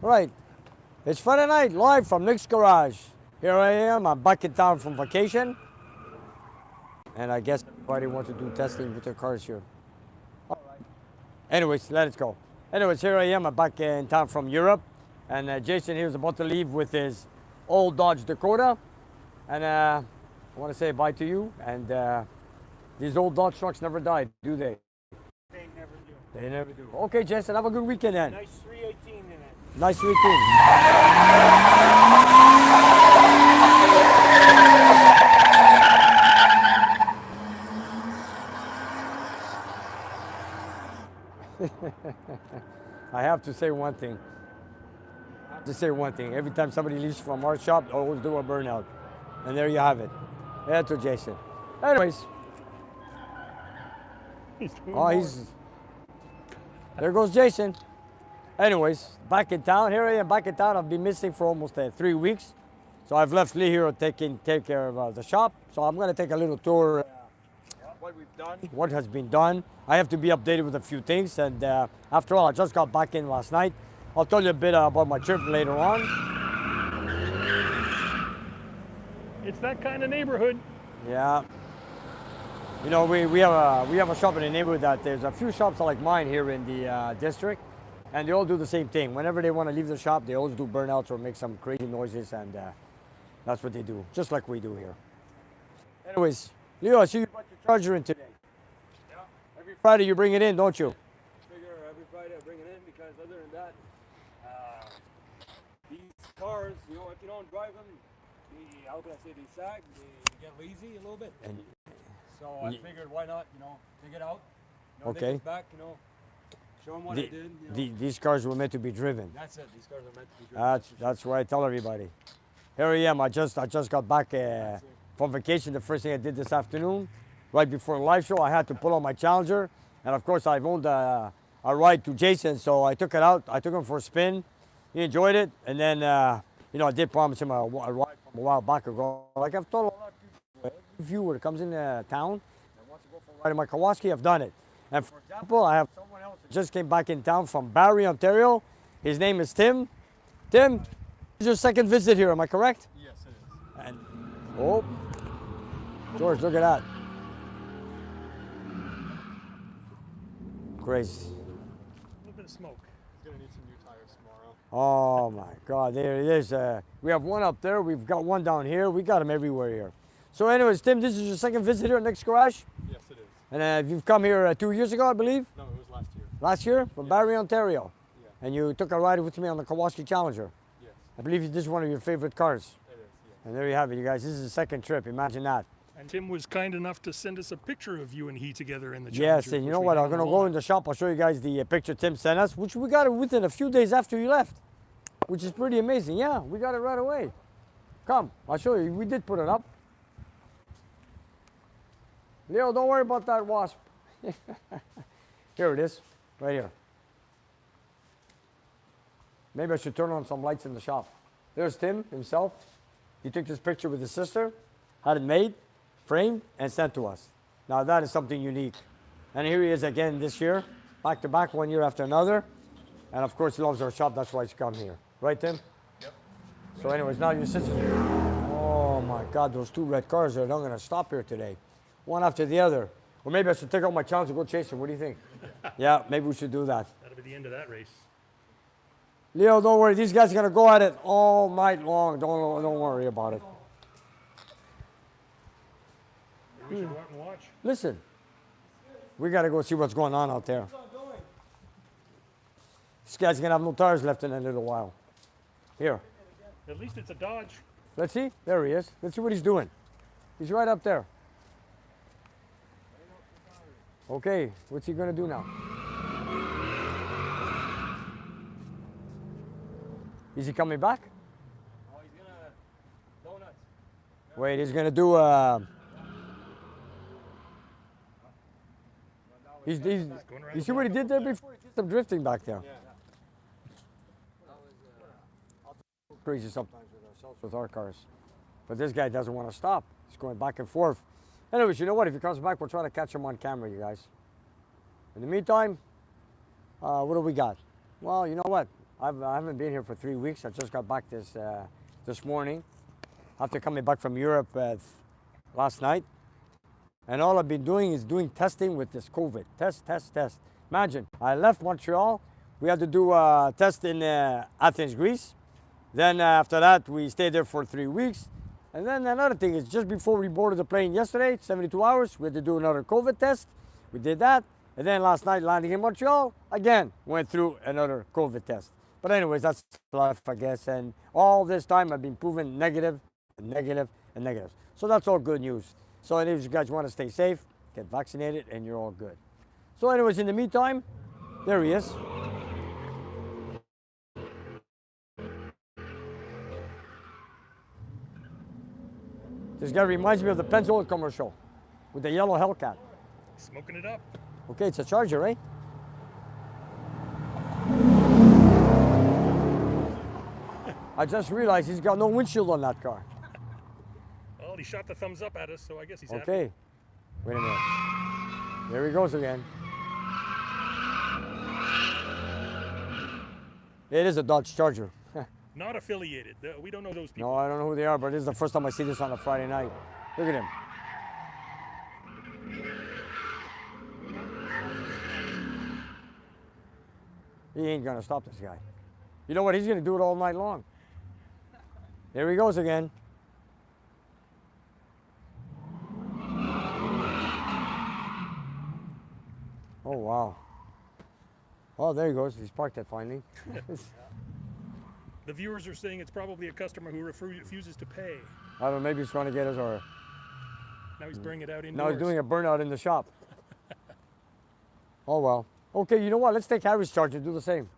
Right. It's Friday night, live from Nick's Garage. Here I am. I'm back in town from vacation. And I guess everybody wants to do testing with their cars here. All right. Anyways, let it go. Anyways, here I am. I'm back in town from Europe. And Jason here is about to leave with his old Dodge Dakota. And I want to say bye to you. And these old Dodge trucks never die, do they? They never do. They never do. Okay, Jason, have a good weekend then. Nice 318 in it. Nice 318. I have to say one thing. Every time somebody leaves from our shop, I always do a burnout. And there you have it. Yeah, to Jason. Anyways. There goes Jason. Anyways, back in town. Here I am back in town. I've been missing for almost 3 weeks. So I've left Lee here to take care of the shop. So I'm going to take a little tour. What we've done. What has been done. I have to be updated with a few things. And after all, I just got back in last night. I'll tell you a bit about my trip later on. It's that kind of neighborhood. Yeah. You know, we have a shop in the neighborhood that there's a few shops like mine here in the district, and they all do the same thing. Whenever they want to leave the shop, they always do burnouts or make some crazy noises, and that's what they do, just like we do here. Anyways, Leo, I see you brought your charger in today. Yeah. Every Friday you bring it in, don't you? I figure every Friday I bring it in because other than that, these cars, you know, if you don't drive them, how can I say, they sag, they get lazy a little bit. So I figured, why not, you know, take it out, you know, okay. take it back, you know, show them what I did. You know. These cars were meant to be driven. That's it. These cars are meant to be driven. That's what I tell everybody. Here I am. I just got back from vacation. The first thing I did this afternoon, right before the live show, I had to pull on my Challenger, and of course I've owned a ride to Jason, so I took it out. I took him for a spin. He enjoyed it, and then you know, I did promise him a ride from a while back ago. Like I've told a lot of people, every viewer that comes in town and wants to go for a ride in my Kawasaki, I've done it. And for example, I have someone else that just came back in town from Barrie, Ontario. His name is Tim. Tim, this is your second visit here, am I correct? Yes, it is. And, oh, George, look at that. Crazy. A little bit of smoke. He's going to need some new tires tomorrow. Oh my God, there it is. We have one up there, we've got one down here. We got them everywhere here. So anyways, Tim, this is your second visit here at Nick's Garage? Yes, it is. And you've come here 2 years ago, I believe? No, it was last year. Last year? From Barrie, Ontario? Yeah. And you took a ride with me on the Kawasaki Challenger? Yes. I believe this is one of your favorite cars. It is, yeah. And there you have it, you guys. This is the second trip, imagine that. And Tim was kind enough to send us a picture of you and he together in the Challenger. Yes, and you know what? I'm going to go in the shop. I'll show you guys the picture Tim sent us, which we got it within a few days after you left, which is pretty amazing. Yeah, we got it right away. Come, I'll show you. We did put it up. Leo, don't worry about that wasp. Here it is, right here. Maybe I should turn on some lights in the shop. There's Tim himself. He took this picture with his sister, had it made, framed, and sent to us. Now that is something unique. And here he is again this year, back to back, 1 year after another. And of course he loves our shop, that's why he's come here. Right, Tim? Yep. So anyways, now your sister. Oh my God, those two red cars are not gonna stop here today. One after the other. Or maybe I should take out my challenge and go chase them. What do you think? Yeah, maybe we should do that. That'll be the end of that race. Leo, don't worry. These guys are going to go at it all night long. Don't worry about it. We should go out and watch. Listen, we got to go see what's going on out there. This guy's going to have no tires left in a little while. Here. At least it's a Dodge. Let's see. There he is. Let's see what he's doing. He's right up there. Okay, what's he going to do now? Is he coming back? Oh, he's going to donuts. Wait, he's going to do you see what he did there before? He did some drifting back there. Yeah. Crazy sometimes with ourselves, with our cars. But this guy doesn't want to stop. He's going back and forth. Anyways, you know what? If he comes back, we'll try to catch him on camera, you guys. In the meantime, what do we got? Well, you know what? I haven't been here for 3 weeks. I just got back this morning after coming back from Europe last night. And all I've been doing is doing testing with this COVID. Test. Imagine, I left Montreal. We had to do a test in Athens, Greece. Then after that, we stayed there for 3 weeks. And then another thing is just before we boarded the plane yesterday, 72 hours, we had to do another COVID test. We did that. And then last night, landing in Montreal, again, went through another COVID test. But anyways, that's life, I guess. And all this time, I've been proven negative, and negative, and negative. So that's all good news. So anyways, you guys want to stay safe, get vaccinated, and you're all good. So anyways, in the meantime, there he is. This guy reminds me of the Pennzoil commercial with the yellow Hellcat. Smoking it up. Okay, it's a Charger, right? I just realized he's got no windshield on that car. Well, he shot the thumbs up at us, so I guess he's happy. Okay, wait a minute. There he goes again. It is a Dodge Charger. Not affiliated. We don't know those people. No, I don't know who they are, but this is the first time I see this on a Friday night. Look at him. He ain't gonna stop this guy. You know what? He's gonna do it all night long. There he goes again. Oh, wow. Oh, there he goes. He's parked it finally. The viewers are saying it's probably a customer who refuses to pay. I don't know, maybe he's trying to get us or... Now he's bringing it out indoors. Now he's doing a burnout in the shop. Oh, well. Okay, you know what? Let's take Harry's charge and do the same.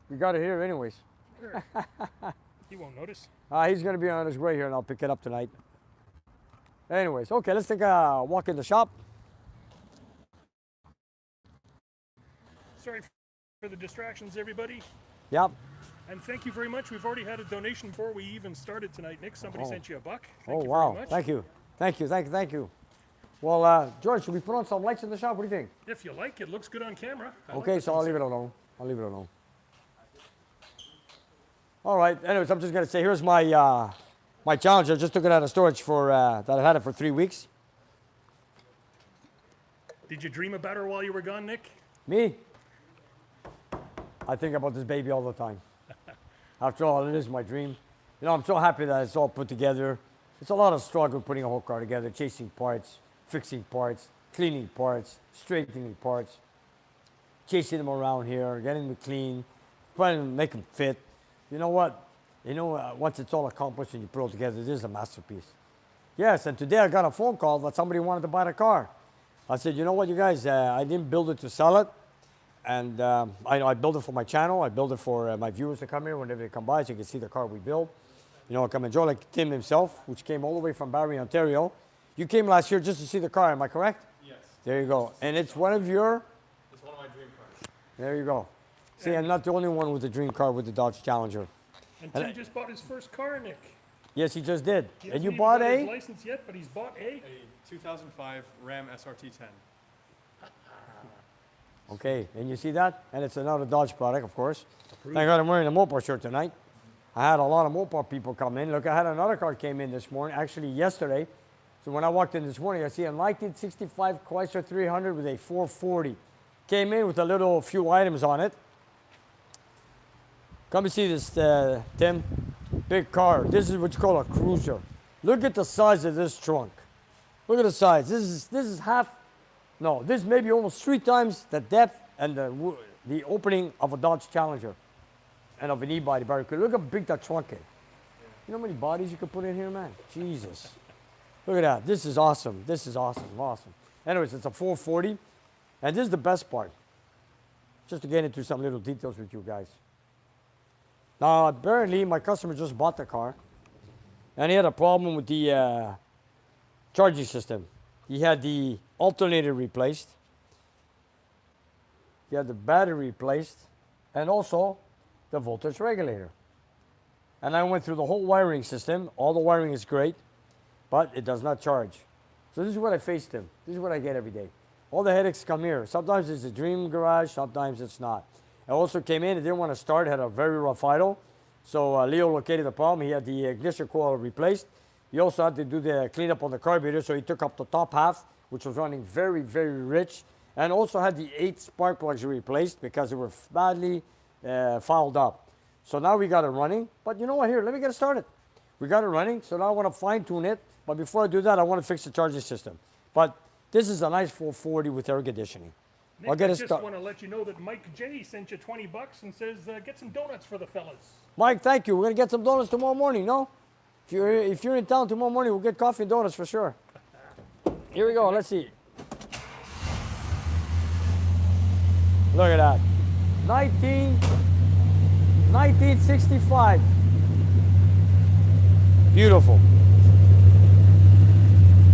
We got it here anyways. Sure. He won't notice. He's going to be on his way here and I'll pick it up tonight. Anyways, okay, let's take a walk in the shop. Sorry for the distractions, everybody. Yep. And thank you very much. We've already had a donation before we even started tonight. Nick, somebody sent you a buck. Thank you wow. very much. Thank you. Well, George, should we put on some lights in the shop? What do you think? If you like, it looks good on camera. Okay, so I'll leave it alone. All right. Anyways, I'm just going to say, here's my my Challenger. I just took it out of storage for that I had it for 3 weeks. Did you dream about her while you were gone, Nick? Me? I think about this baby all the time. After all, it is my dream. You know, I'm so happy that it's all put together. It's a lot of struggle putting a whole car together, chasing parts, fixing parts, cleaning parts, straightening parts, chasing them around here, getting them clean, trying to make them fit. You know what? You know, once it's all accomplished and you put it all together, it is a masterpiece. Yes, and today I got a phone call that somebody wanted to buy the car. I said, you know what, you guys, I didn't build it to sell it. And I build it for my channel. I build it for my viewers to come here whenever they come by so you can see the car we build. You know, come enjoy, like Tim himself, which came all the way from Barrie, Ontario. You came last year just to see the car, am I correct? Yes. There you go. And it's one of your? It's one of my dream cars. There you go. See, I'm not the only one with the dream car with the Dodge Challenger. And Tim just bought his first car, Nick. Yes, he just did. He And you hasn't bought even got a? his license yet, but he's bought a 2005 Ram SRT10. Okay, and you see that? And it's another Dodge product, of course. Thank God I'm wearing a Mopar shirt tonight. I had a lot of Mopar people come in. Look, I had another car came in this morning, actually yesterday. So when I walked in this morning, I see a 1965 Chrysler 300 with a 440. Came in with a little few items on it. Come and see this, Tim. Big car. This is what you call a cruiser. Look at the size of this trunk. Look at the size. This is half. No, this may be almost 3 times the depth and the opening of a Dodge Challenger and of an e-body Barracuda. Look how big that trunk is. You know how many bodies you could put in here, man? Jesus. Look at that. This is awesome. This is awesome. Awesome. Anyways, it's a 440. And this is the best part. Just to get into some little details with you guys. Now, apparently, my customer just bought the car. And he had a problem with the charging system. He had the alternator replaced. He had the battery replaced. And also the voltage regulator. And I went through the whole wiring system. All the wiring is great, but it does not charge. So this is what I faced him. This is what I get every day. All the headaches come here. Sometimes it's a dream garage, sometimes it's not. It also came in, it didn't want to start, had a very rough idle. So Leo located the problem. He had the ignition coil replaced. He also had to do the cleanup on the carburetor, so he took up the top half, which was running very, very rich, and also had the 8 spark plugs replaced because they were badly fouled up. So now we got it running, but you know what, here, let me get it started. We got it running, so now I want to fine tune it, but before I do that, I want to fix the charging system. But this is a nice 440 with air conditioning. Nick, I'll get I it just started. want to let you know that Mike J sent you 20 bucks and says get some donuts for the fellas. Mike, thank you. We're going to get some donuts tomorrow morning, no? If you're in town tomorrow morning, we'll get coffee and donuts for sure. Here we go, let's see. Look at that. 1965. Beautiful.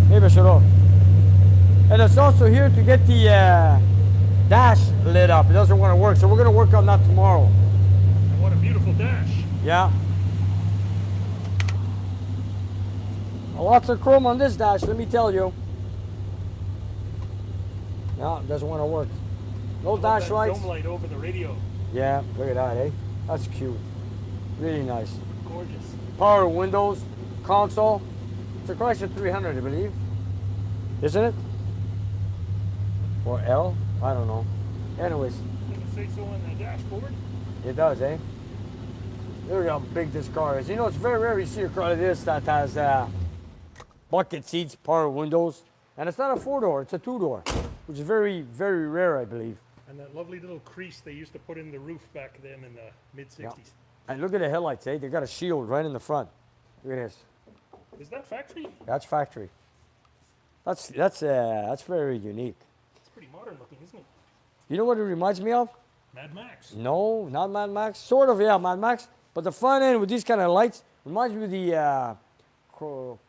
Maybe I should off. And it's also here to get the dash lit up. It doesn't want to work, so we're going to work on that tomorrow. And what a beautiful dash. Yeah. Lots of chrome on this dash, let me tell you. No, it doesn't want to work. No dash That lights. dome light over the radio. Yeah, look at that, eh? That's cute. Really nice. Gorgeous. Power windows, console. It's a Chrysler 300, I believe. Isn't it? Or L? I don't know. Anyways, Does it say so on the dashboard? it does, eh? Look at how big this car is. You know, it's very rare you see a car like this that has bucket seats, power windows. And it's not a 4-door, it's a 2-door, which is very, very rare, I believe. And that lovely little crease they used to put in the roof back then in the mid-60s. Yeah. And look at the headlights, eh? They got a shield right in the front. Look at this. Is that factory? That's factory. That's very unique. It's pretty modern looking, isn't it? You know what it reminds me of? Mad Max. No, not Mad Max. Sort of, yeah, Mad Max. But the front end with these kind of lights reminds me of the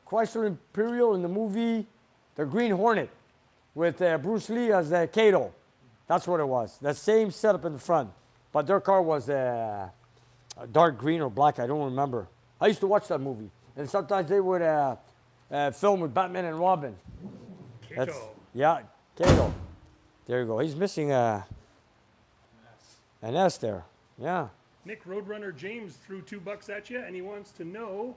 Chrysler Imperial in the movie The Green Hornet with Bruce Lee as Kato. That's what it was. The same setup in the front. But their car was dark green or black, I don't remember. I used to watch that movie. And sometimes they would film with Batman and Robin. Kato. Yeah, Kato. There you go. He's missing an S there. Yeah. Nick Roadrunner James threw $2 at you, and he wants to know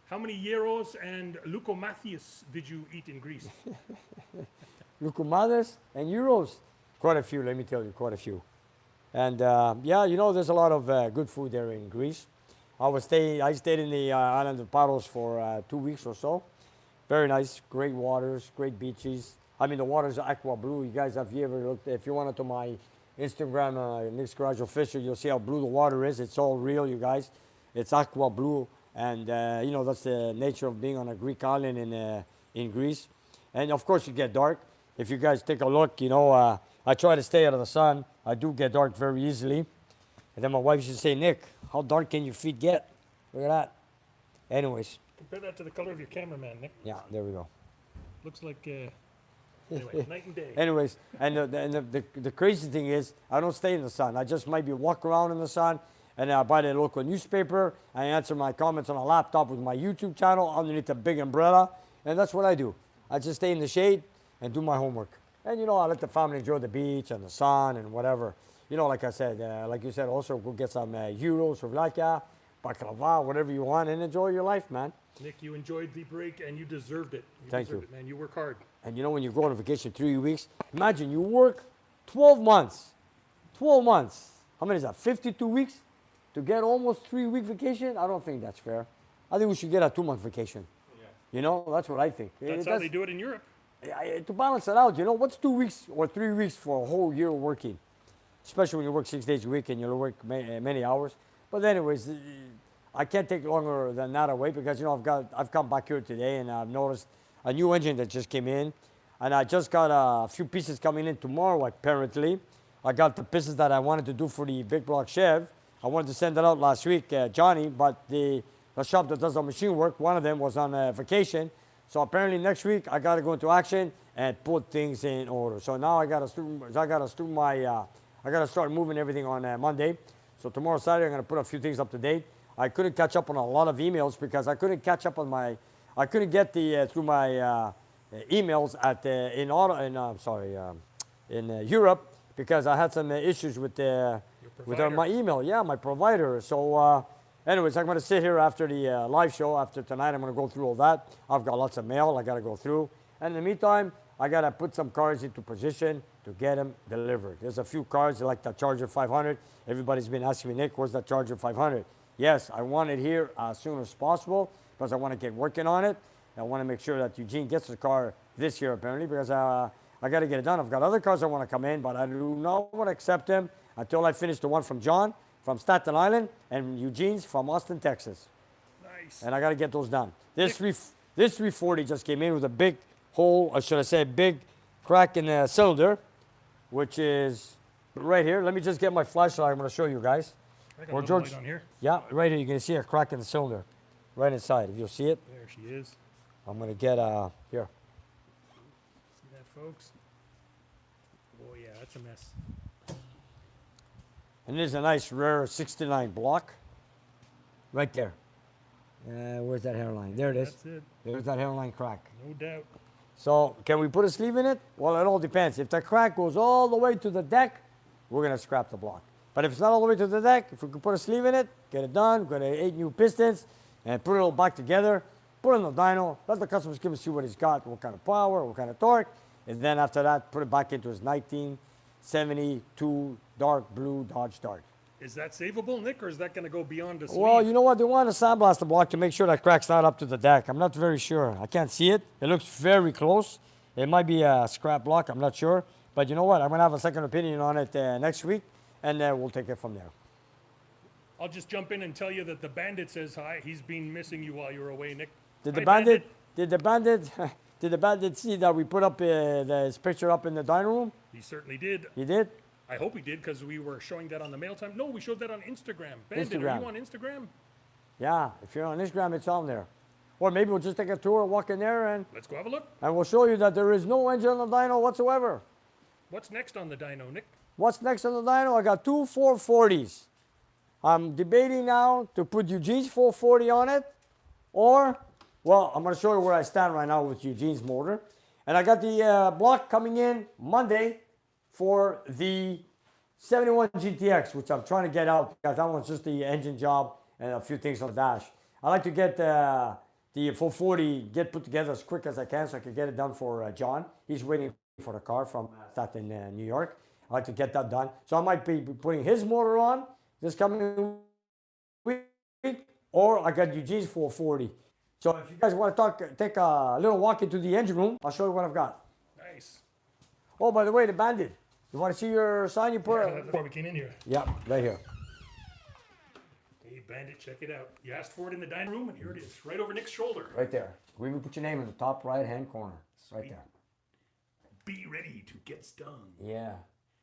how many gyros and Lucomathius did you eat in Greece? Lucumades and Euros. Quite a few, let me tell you, quite a few. And yeah, you know, there's a lot of good food there in Greece. I stayed in the island of Paros for 2 weeks or so. Very nice, great waters, great beaches. I mean, the waters are aqua blue. You guys, have you ever looked, if you went to my Instagram, Nick's Garage Official, you'll see how blue the water is. It's all real, you guys. It's aqua blue. And, you know, that's the nature of being on a Greek island in Greece. And, of course, you get dark. If you guys take a look, you know, I try to stay out of the sun. I do get dark very easily. And then my wife should say, Nick, how dark can your feet get? Look at that. Anyways. Compare that to the color of your cameraman, Nick. Yeah, there we go. Looks like, anyway, night and day. Anyways, and the crazy thing is, I don't stay in the sun. I just maybe walk around in the sun, and I buy the local newspaper. I answer my comments on a laptop with my YouTube channel underneath a big umbrella, and that's what I do. I just stay in the shade and do my homework. And you know, I let the family enjoy the beach and the sun and whatever. You know, like I said, like you said, also go get some gyros, souvlaki, baklava, whatever you want, and enjoy your life, man. Nick, you enjoyed the break, and you deserved it. Thank deserved you. it, man. You work hard. And you know, when you go on vacation 3 weeks, imagine you work 12 months. 12 months. How many is that? 52 weeks to get almost 3-week vacation? I don't think that's fair. I think we should get a 2-month vacation. Yeah. You know, that's what I think. That's how they do it in Europe. To balance it out, you know, what's 2 weeks or 3 weeks for a whole year working? Especially when you work 6 days a week and you work many hours. But anyways, I can't take longer than that away because, you know, I've come back here today and I've noticed a new engine that just came in. And I just got a few pieces coming in tomorrow, apparently. I got the pieces that I wanted to do for the big block Chev. I wanted to send it out last week, Johnny, but the shop that does the machine work, one of them was on vacation. So apparently next week I got to go into action and put things in order. So now I got to start moving everything on Monday. So tomorrow Saturday I'm going to put a few things up to date. I couldn't catch up on a lot of emails because I couldn't catch up on I couldn't get through my emails in Europe because I had some issues with with provider. my email. Yeah, my provider. So, anyways, I'm going to sit here after the live show. After tonight, I'm going to go through all that. I've got lots of mail I got to go through. And in the meantime, I got to put some cars into position to get them delivered. There's a few cars like the Charger 500. Everybody's been asking me, Nick, where's the Charger 500? Yes, I want it here as soon as possible because I want to get working on it. I want to make sure that Eugene gets the car this year, apparently, because I got to get it done. I've got other cars I want to come in, but I do not want to accept them until I finish the one from John from Staten Island and Eugene's from Austin, Texas. Nice. And I got to get those done. This 340 just came in with a big hole, or should I say a big crack in the cylinder, which is right here. Let me just get my flashlight. I'm going to show you guys. I got a Or little George, light on here. yeah, right here. You can see a crack in the cylinder right inside. If you'll see it, There she is. I'm going to get, here. See that, folks? Oh, yeah, that's a mess. And there's a nice rare 69 block right there. Where's that hairline? There it is. That's it. There's that hairline crack. No doubt. So can we put a sleeve in it? Well, it all depends. If the crack goes all the way to the deck, we're going to scrap the block. But if it's not all the way to the deck, if we could put a sleeve in it, get it done, get 8 new pistons, and put it all back together, put it in the dyno, let the customers come and see what he's got, what kind of power, what kind of torque, and then after that, put it back into his 1972 dark blue Dodge Dart. Is that savable, Nick, or is that going to go beyond the sleeve? Well, you know what? They want to sandblast the block to make sure that crack's not up to the deck. I'm not very sure. I can't see it. It looks very close. It might be a scrap block. I'm not sure. But you know what? I'm going to have a second opinion on it next week, and then we'll take it from there. I'll just jump in and tell you that the Bandit says hi. He's been missing you while you were away, Nick. Did the Hi, bandit? Did the bandit? Did the bandit see that we put up his picture up in the dining room? He certainly did. He did. I hope he did because we were showing that on the mail time. No, we showed that on Instagram. Bandit, are Instagram. you on Instagram? Yeah. If you're on Instagram, it's on there. Or maybe we'll just take a tour, walk in there, and Let's go have a look. we'll show you that there is no engine on the dyno whatsoever. What's next on the dyno, Nick? What's next on the dyno? I got two 440s. I'm debating now to put Eugene's 440 on it, or, well, I'm going to show you where I stand right now with Eugene's motor. And I got the block coming in Monday for the 71 GTX, which I'm trying to get out because that one's just the engine job and a few things on the dash. I like to get the 440 put together as quick as I can so I can get it done for John. He's waiting for the car from Staten, New York. I like to get that done. So I might be putting his motor on this coming week, or I got Eugene's 440. So if you guys want to take a little walk into the engine room, I'll show you what I've got. Nice. Oh, by the way, the Bandit. You want to see your sign you put? Yeah, that's before we came in here. Yeah, right here. Hey, Bandit, check it out. You asked for it in the dining room, and here it is, right over Nick's shoulder. Right there. We even put your name in the top right-hand corner. Right Sweet. there. Be ready to get stung. Yeah.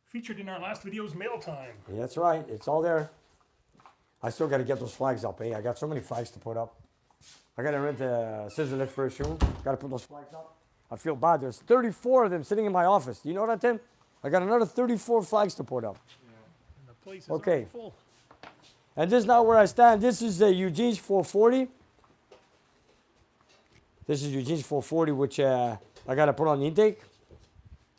Featured in our last video's mail time. Yeah, that's right. It's all there. I still got to get those flags up, eh? I got so many flags to put up. I got to rent a scissor lift for a shoe. Got to put those flags up. I feel bad. There's 34 of them sitting in my office. Do you know that, Tim? I got another 34 flags to put up. And the place is Okay. already full. And this is not where I stand. This is Eugene's 440. This is Eugene's 440, which I got to put on the intake.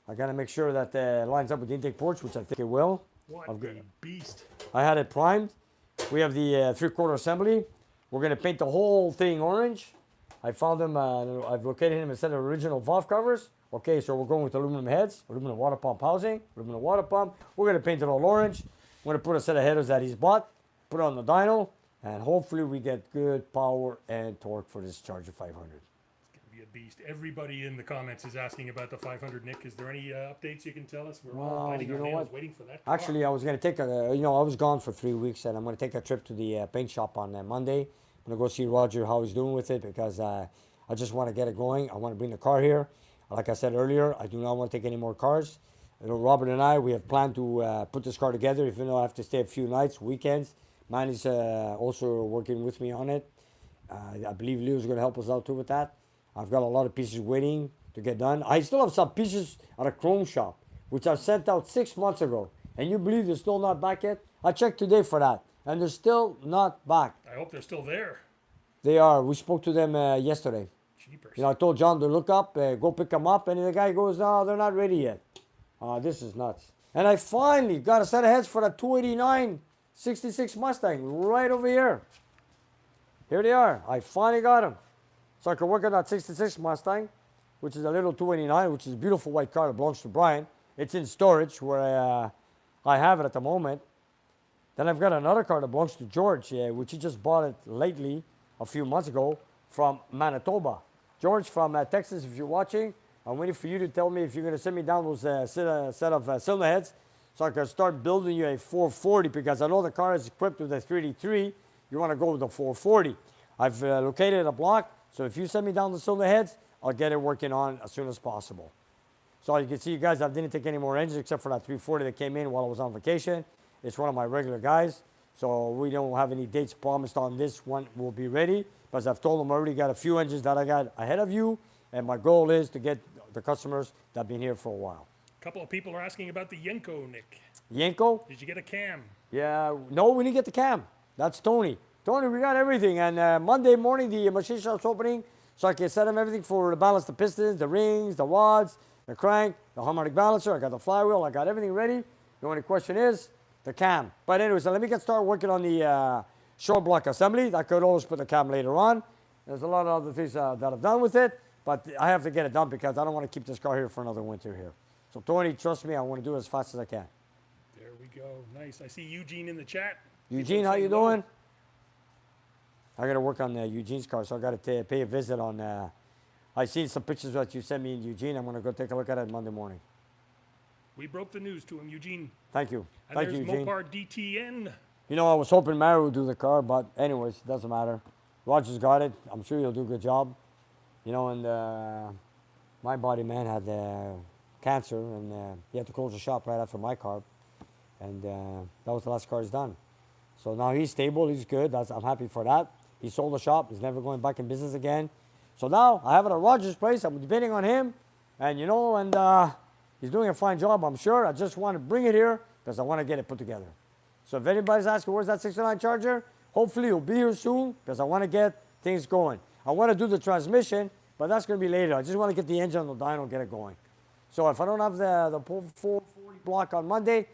I got to make sure that lines up with the intake ports, which I think it will. What I've got- a beast. I had it primed. We have the 3/4 assembly. We're going to paint the whole thing orange. I found them, I've located them instead of original valve covers. Okay, so we're going with aluminum heads, aluminum water pump housing, aluminum water pump. We're going to paint it all orange. We're going to put a set of headers that he's bought, put it on the dyno, and hopefully we get good power and torque for this Charger 500. It's going to be a beast. Everybody in the comments is asking about the 500, Nick. Is there any updates you can tell us? We're all Well, biting you our know nails what? waiting for that car. Actually, I was going to take I was gone for 3 weeks, and I'm going to take a trip to the paint shop on Monday. I'm going to go see Roger how he's doing with it because I just want to get it going. I want to bring the car here. Like I said earlier, I do not want to take any more cars. You know, Robert and I, we have planned to put this car together, even though I have to stay a few nights, weekends. Man is also working with me on it. I believe Leo's going to help us out too with that. I've got a lot of pieces waiting to get done. I still have some pieces at a chrome shop, which I sent out 6 months ago. And you believe they're still not back yet? I checked today for that, and they're still not back. I hope they're still there. They are. We spoke to them yesterday. Cheapers. You know, I told John to look up, go pick them up, and the guy goes, "No, they're not ready yet." This is nuts. And I finally got a set of heads for that 289 66 Mustang right over here. Here they are. I finally got them. So I can work on that 66 Mustang, which is a little 289, which is a beautiful white car that belongs to Brian. It's in storage where I have it at the moment. Then I've got another car that belongs to George, which he just bought it lately, a few months ago, from Manitoba. George from Texas, if you're watching, I'm waiting for you to tell me if you're going to send me down those set of cylinder heads so I can start building you a 440, because I know the car is equipped with a 3D3. You want to go with the 440. I've located a block, so if you send me down the cylinder heads, I'll get it working on as soon as possible. So you can see, you guys, I didn't take any more engines except for that 340 that came in while I was on vacation. It's one of my regular guys, so we don't have any dates promised on this one. Will be ready, because I've told them I already got a few engines that I got ahead of you, and my goal is to get the customers that have been here for a while. A couple of people are asking about the NEIKO, Nick. NEIKO? Did you get a cam? Yeah, no, we didn't get the cam. That's Tony. Tony, we got everything, and Monday morning the machine shop's opening, so I can set them everything for to balance the pistons, the rings, the wads, the crank, the harmonic balancer. I got the flywheel. I got everything ready. The only question is the cam. But anyway, so let me get started working on the short block assembly. I could always put the cam later on. There's a lot of other things that I've done with it, but I have to get it done because I don't want to keep this car here for another winter here. So Tony, trust me, I want to do it as fast as I can. There we go. Nice. I see Eugene in the chat. Eugene, how you doing? I got to work on Eugene's car, so I got to pay a visit on. I seen some pictures that you sent me in Eugene. I'm going to go take a look at it Monday morning. We broke the news to him, Eugene. Thank you. And Thank there's you, Eugene. Mopar DTN. You know, I was hoping Mario would do the car, but anyways, it doesn't matter. Roger's got it. I'm sure he'll do a good job. You know, and my body man had cancer, and he had to close the shop right after my car. And that was the last car he's done. So now he's stable. He's good. I'm happy for that. He sold the shop. He's never going back in business again. So now I have it at Roger's place. I'm debating on him. And, you know, and he's doing a fine job, I'm sure. I just want to bring it here because I want to get it put together. So if anybody's asking, where's that 69 Charger? Hopefully it'll be here soon because I want to get things going. I want to do the transmission, but that's going to be later. I just want to get the engine on the dyno and get it going. So if I don't have the 440 block on Monday,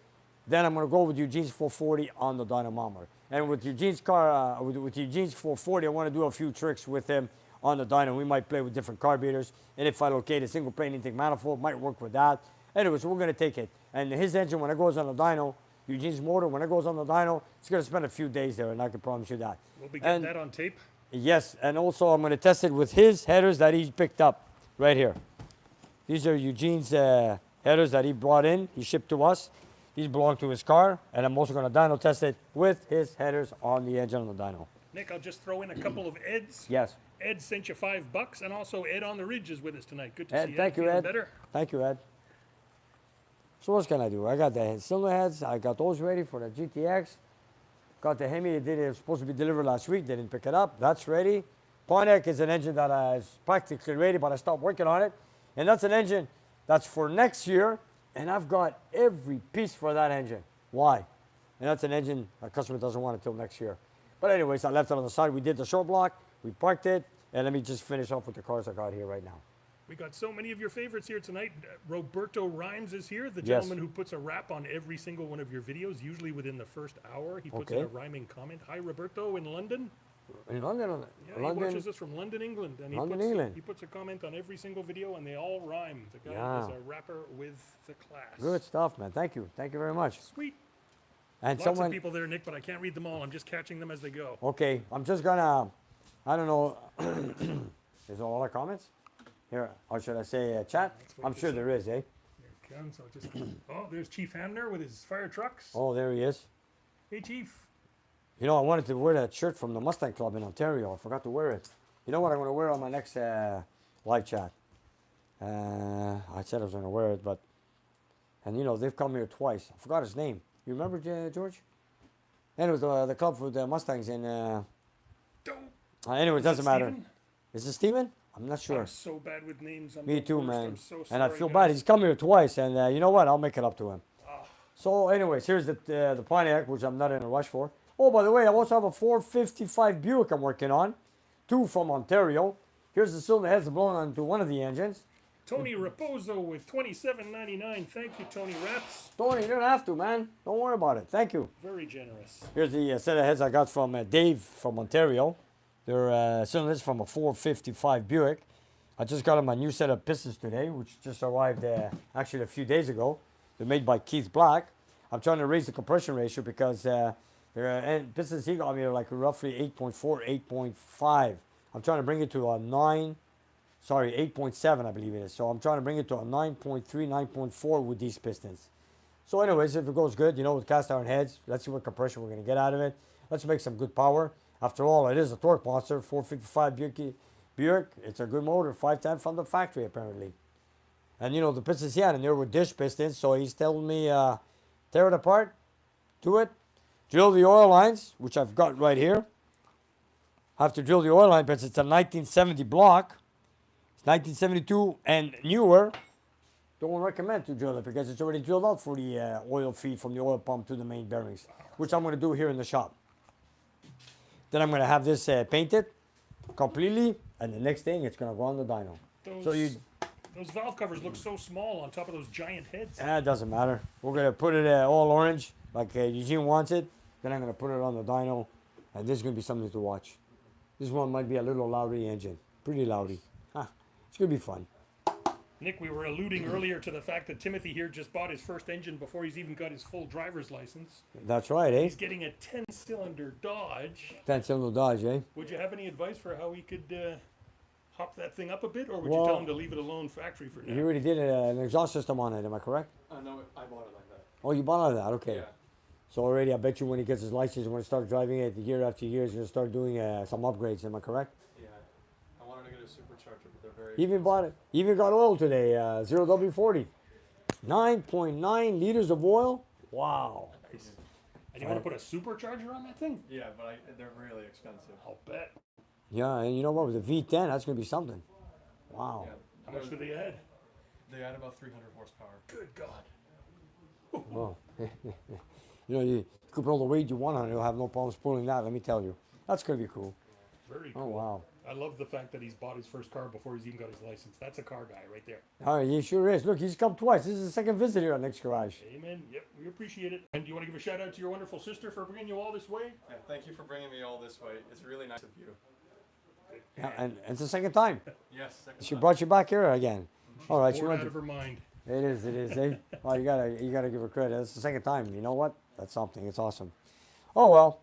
then I'm going to go with Eugene's 440 on the dynamometer. And with Eugene's car, with Eugene's 440, I want to do a few tricks with him on the dyno. We might play with different carburetors. And if I locate a single plane intake manifold, might work with that. Anyway, so we're going to take it. And his engine, when it goes on the dyno, Eugene's motor, when it goes on the dyno, it's going to spend a few days there, and I can promise you that. We'll be getting that on tape. Yes, and also I'm going to test it with his headers that he's picked up right here. These are Eugene's headers that he brought in. He shipped to us. These belong to his car, and I'm also going to dyno test it with his headers on the engine on the dyno. Nick, I'll just throw in a couple of Eds. Yes. Ed sent you $5, and also Ed on the Ridge is with us tonight. Good to Ed, see you. thank you, Feeling Ed. Better? Thank you, Ed. So what can I do? I got the cylinder heads. I got those ready for the GTX. Got the Hemi. It was supposed to be delivered last week. They didn't pick it up. That's ready. Pontiac is an engine that is practically ready, but I stopped working on it. And that's an engine that's for next year, and I've got every piece for that engine. Why? And that's an engine a customer doesn't want until next year. But anyways, I left it on the side. We did the short block. We parked it. And let me just finish off with the cars I got here right now. We got so many of your favorites here tonight. Roberto Rhymes is here, the gentleman who puts a rap on every single one of your videos, usually within the first hour. He puts in a rhyming comment. Hi, Roberto, in London. In London? Yeah, London, he watches us from London, England. And he puts a comment on every single video, and they all rhyme. The guy is a rapper with the class. Good stuff, man. Thank you. Thank you very much. Sweet. And Lots of people there, Nick, but I can't read them all. I'm just catching them as they go. Okay, I'm just gonna, I don't know, there's a lot of comments here, or should I say chat? I'm sure there is, eh? Here it comes. I'll just oh, there's Chief Hamner with his fire trucks. Oh, there he is. Hey, Chief. You know, I wanted to wear that shirt from the Mustang Club in Ontario. I forgot to wear it. You know what I'm going to wear on my next live chat? I said I was going to wear it, but, and you know, they've come here twice. I forgot his name. You remember, George? Anyways, the club for the Mustangs in, anyways, doesn't matter. Steven? Is it Steven? I'm not sure. I'm so bad with names. Me too, man. I'm so and I sorry, feel guys. bad. He's come here twice, and you know what? I'll make it up to him. So, anyways, here's the Pontiac, which I'm not in a rush for. Oh, by the way, I also have a 455 Buick I'm working on, 2 from Ontario. Here's the cylinder heads blowing onto one of the engines. Tony Raposo with $27.99. Thank you, Tony Raps. Tony, you don't have to, man. Don't worry about it. Thank you. Very generous. Here's the set of heads I got from Dave from Ontario. They're cylinders from a 455 Buick. I just got them a new set of pistons today, which just arrived actually a few days ago. They're made by Keith Black. I'm trying to raise the compression ratio because and pistons he got me are like roughly 8.4, 8.5. I'm trying to bring it to a 8.7 I believe it is. So I'm trying to bring it to a 9.3, 9.4 with these pistons. So anyways, if it goes good, you know, with cast iron heads, let's see what compression we're going to get out of it. Let's make some good power. After all, it is a torque monster, 455 Buick. It's a good motor, 510 from the factory apparently. And you know, the pistons he had in there were dish pistons, so he's telling me tear it apart, do it, drill the oil lines, which I've got right here. Have to drill the oil line because it's a 1970 block. It's 1972 and newer. Don't recommend to drill it because it's already drilled out for the oil feed from the oil pump to the main bearings, which I'm going to do here in the shop. Then I'm going to have this painted completely, and the next thing it's going to go on the dyno. Those valve covers look so small on top of those giant heads. It doesn't matter. We're going to put it all orange like Eugene wants it. Then I'm going to put it on the dyno, and this is going to be something to watch. This one might be a little loudy engine, pretty loudy. It's going to be fun. Nick, we were alluding earlier to the fact that Timothy here just bought his first engine before he's even got his full driver's license. That's right, eh? He's getting a 10-cylinder Dodge. 10-cylinder Dodge, eh? Would you have any advice for how he could hop that thing up a bit, or would you tell him to leave it alone factory for now? You already did an exhaust system on it, am I correct? No, I bought it like that. Oh, you bought it like that, okay. Yeah. So already, I bet you when he gets his license, when he starts driving it year after year, he's going to start doing some upgrades, am I correct? Yeah. I wanted to get a supercharger, but they're very Even bought it. Even got oil today, 0W40. 9.9 liters of oil. Wow. Nice. And you want to put a supercharger on that thing? Yeah, but they're really expensive. I'll bet. Yeah, and you know what? With the V10, that's going to be something. Wow. Yeah. How much do they add? They add about 300 horsepower. Good God. Well, you know, you could put all the weight you want on it. You'll have no problems pulling that, let me tell you. That's going to be cool. Very cool. Oh, wow. I love the fact that he's bought his first car before he's even got his license. That's a car guy right there. All right, he sure is. Look, he's come twice. This is the second visit here at Nick's Garage. Amen. Yep, we appreciate it. And do you want to give a shout out to your wonderful sister for bringing you all this way? Yeah, thank you for bringing me all this way. It's really nice of you. Yeah, and it's the second time. Yes. Second She time. brought you back here again. All right, she Bored went out to, of her mind. it is, eh? Well, you gotta give her credit. It's the second time. You know what? That's something. It's awesome. Oh well.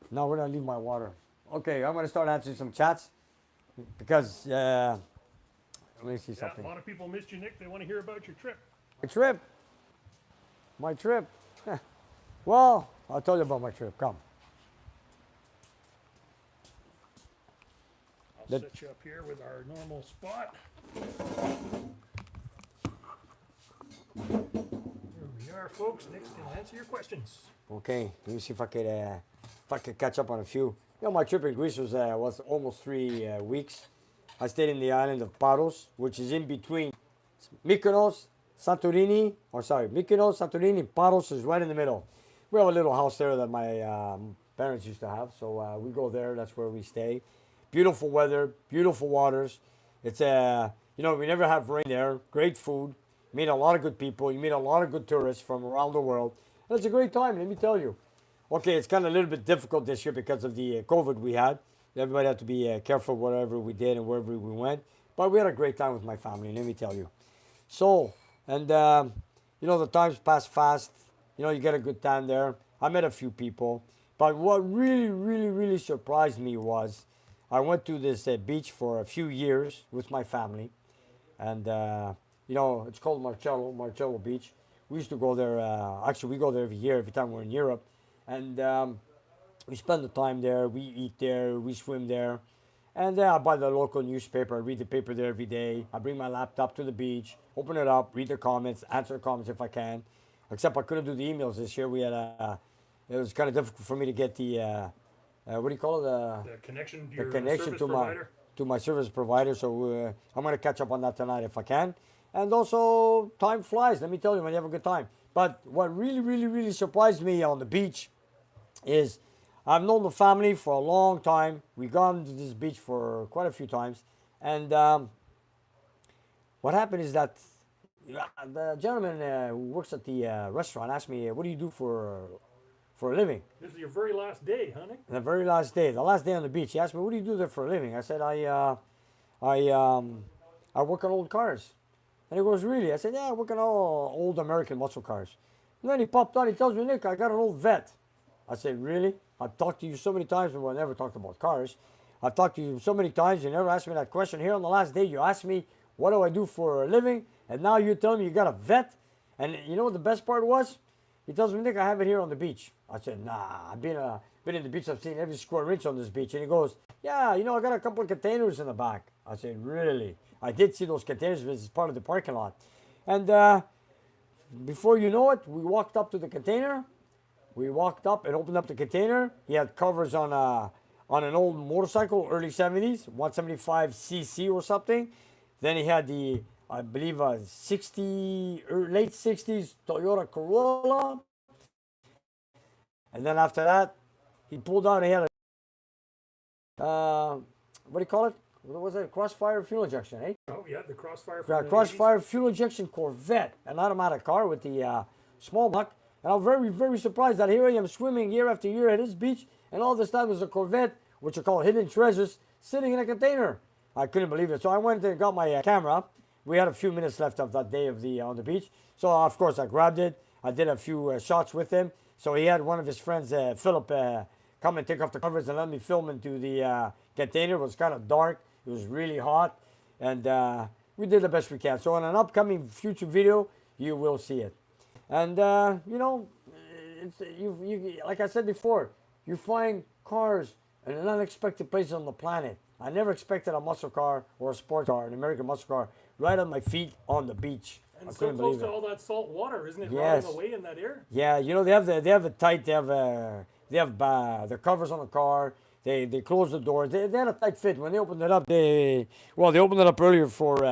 Now we're gonna leave my water. Okay, I'm gonna start answering some chats because let me see Yeah, something. a lot of people missed you, Nick. They want to hear about your trip. My trip. Well, I'll tell you about my trip. Come. I'll set you up here with our normal spot. Here we are, folks. Nick's gonna answer your questions. Okay, let me see if I could catch up on a few. You know, my trip in Greece was almost 3 weeks. I stayed in the island of Paros, which is in between Mykonos, Santorini, Mykonos, Santorini, Paros is right in the middle. We have a little house there that my parents used to have, so we go there. That's where we stay. Beautiful weather, beautiful waters. It's you know, we never have rain there. Great food. Meet a lot of good people. You meet a lot of good tourists from around the world. And it's a great time, let me tell you. Okay, it's kind of a little bit difficult this year because of the COVID we had. Everybody had to be careful whatever we did and wherever we went. But we had a great time with my family, let me tell you. So, and you know, the times pass fast. You know, you get a good time there. I met a few people. But what really surprised me was I went to this beach for a few years with my family. And, you know, it's called Marcello Beach. We used to go there, actually we go there every year, every time we're in Europe. And we spend the time there, we eat there, we swim there. And I buy the local newspaper, I read the paper there every day. I bring my laptop to the beach, open it up, read the comments, answer the comments if I can. Except I couldn't do the emails this year. We had it was kind of difficult for me to get the, what do you call it? The connection to The your connection service to provider. my service provider. So I'm going to catch up on that tonight if I can. And also, time flies. Let me tell you, when you have a good time. But what really surprised me on the beach is I've known the family for a long time. We've gone to this beach for quite a few times. And, what happened is that the gentleman who works at the restaurant asked me, "What do you do for a living?" This is your very last day, huh, Nick? The very last day, the last day on the beach, he asked me, "What do you do there for a living?" I said, I work on old cars." And he goes, "Really?" I said, "Yeah, I work on all old American muscle cars." And then he popped out. He tells me, "Nick, I got an old vet." I said, "Really? I've talked to you so many times, and I never talked about cars. I've talked to you so many times. You never asked me that question. Here on the last day, you asked me, what do I do for a living? And now you're telling me you got a vet?" And you know what the best part was? He tells me, "Nick, I have it here on the beach." I said, "Nah, I've been in the beach. I've seen every square inch on this beach." And he goes, "Yeah, you know, I got a couple of containers in the back." I said, "Really?" I did see those containers, but it's part of the parking lot. And before you know it, we walked up to the container. We walked up and opened up the container. He had covers on an old motorcycle, early 70s, 175cc or something. Then he had the, I believe, a late 60s Toyota Corolla. And then after that, he pulled out, he had a, what do you call it? What was it? Crossfire fuel injection, eh? Oh, yeah, the Crossfire. From the Crossfire fuel injection Corvette, an automatic car with the small block. And I'm very, very surprised that here I am swimming year after year at this beach, and all this time there's a Corvette, which are called hidden treasures, sitting in a container. I couldn't believe it. So I went and got my camera. We had a few minutes left of that day on the beach. So of course I grabbed it. I did a few shots with him. So he had one of his friends, Philip, come and take off the covers and let me film into the container. It was kind of dark. It was really hot, and we did the best we can. So in an upcoming future video, you will see it. And you know, you like I said before, you find cars in an unexpected place on the planet. I never expected a muscle car or a sports car, an American muscle car, right on my feet on the beach. And I so couldn't close believe to it. all that salt water, isn't it? Yes. Rotting away in that air. Yeah, you know they have the tight. They have the covers on the car. They close the doors. They had a tight fit. When they opened it up, they opened it up earlier for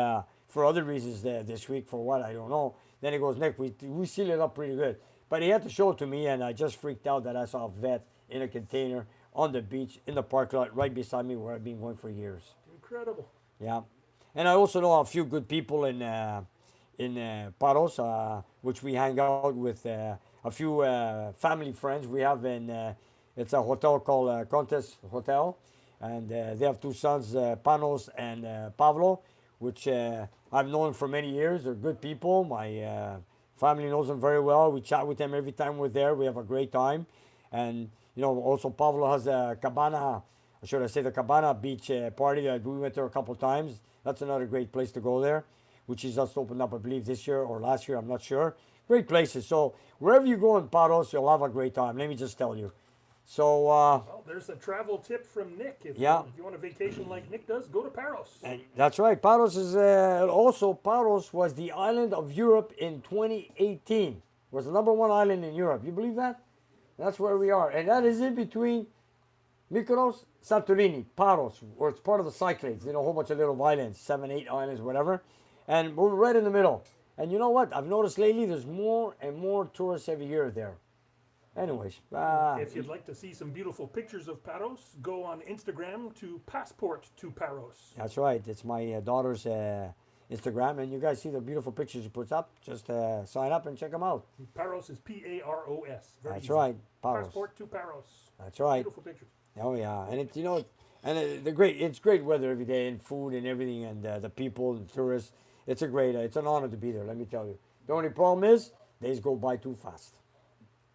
other reasons this week, for what I don't know. Then he goes, "Nick, we seal it up pretty good." But he had to show it to me, and I just freaked out that I saw a vet in a container on the beach in the parking lot right beside me where I've been going for years. Incredible. Yeah, and I also know a few good people in Paros, which we hang out with. A few family friends we have in. It's a hotel called Contest Hotel, and they have two sons, Panos and Pablo, which I've known for many years. They're good people. My family knows them very well. We chat with them every time we're there. We have a great time. And, you know, also Pablo has a cabana, should I say the cabana beach party that we went there a couple of times. That's another great place to go there, which is just opened up, I believe, this year or last year. I'm not sure. Great places. So wherever you go in Paros, you'll have a great time. Let me just tell you. So, well, there's a travel tip from Nick. If you want a vacation like Nick does, go to Paros. And that's right. Paros is also Paros was the island of Europe in 2018. Was the #1 island in Europe. You believe that? That's where we are, and that is in between Mykonos, Santorini, Paros, or it's part of the Cyclades. You know, a whole bunch of little islands, 7, 8 islands, whatever, and we're right in the middle. And you know what? I've noticed lately there's more and more tourists every year there. Anyways, if you'd like to see some beautiful pictures of Paros, go on Instagram to Passport to Paros. That's right. It's my daughter's Instagram, and you guys see the beautiful pictures she puts up. Just sign up and check them out. Paros is Paros. That's easy. right, Paros. Passport to Paros. That's right. Beautiful pictures. Oh yeah, and it's the great. It's great weather every day, and food and everything, and the people, the tourists. It's it's an honor to be there. Let me tell you. The only problem is days go by too fast.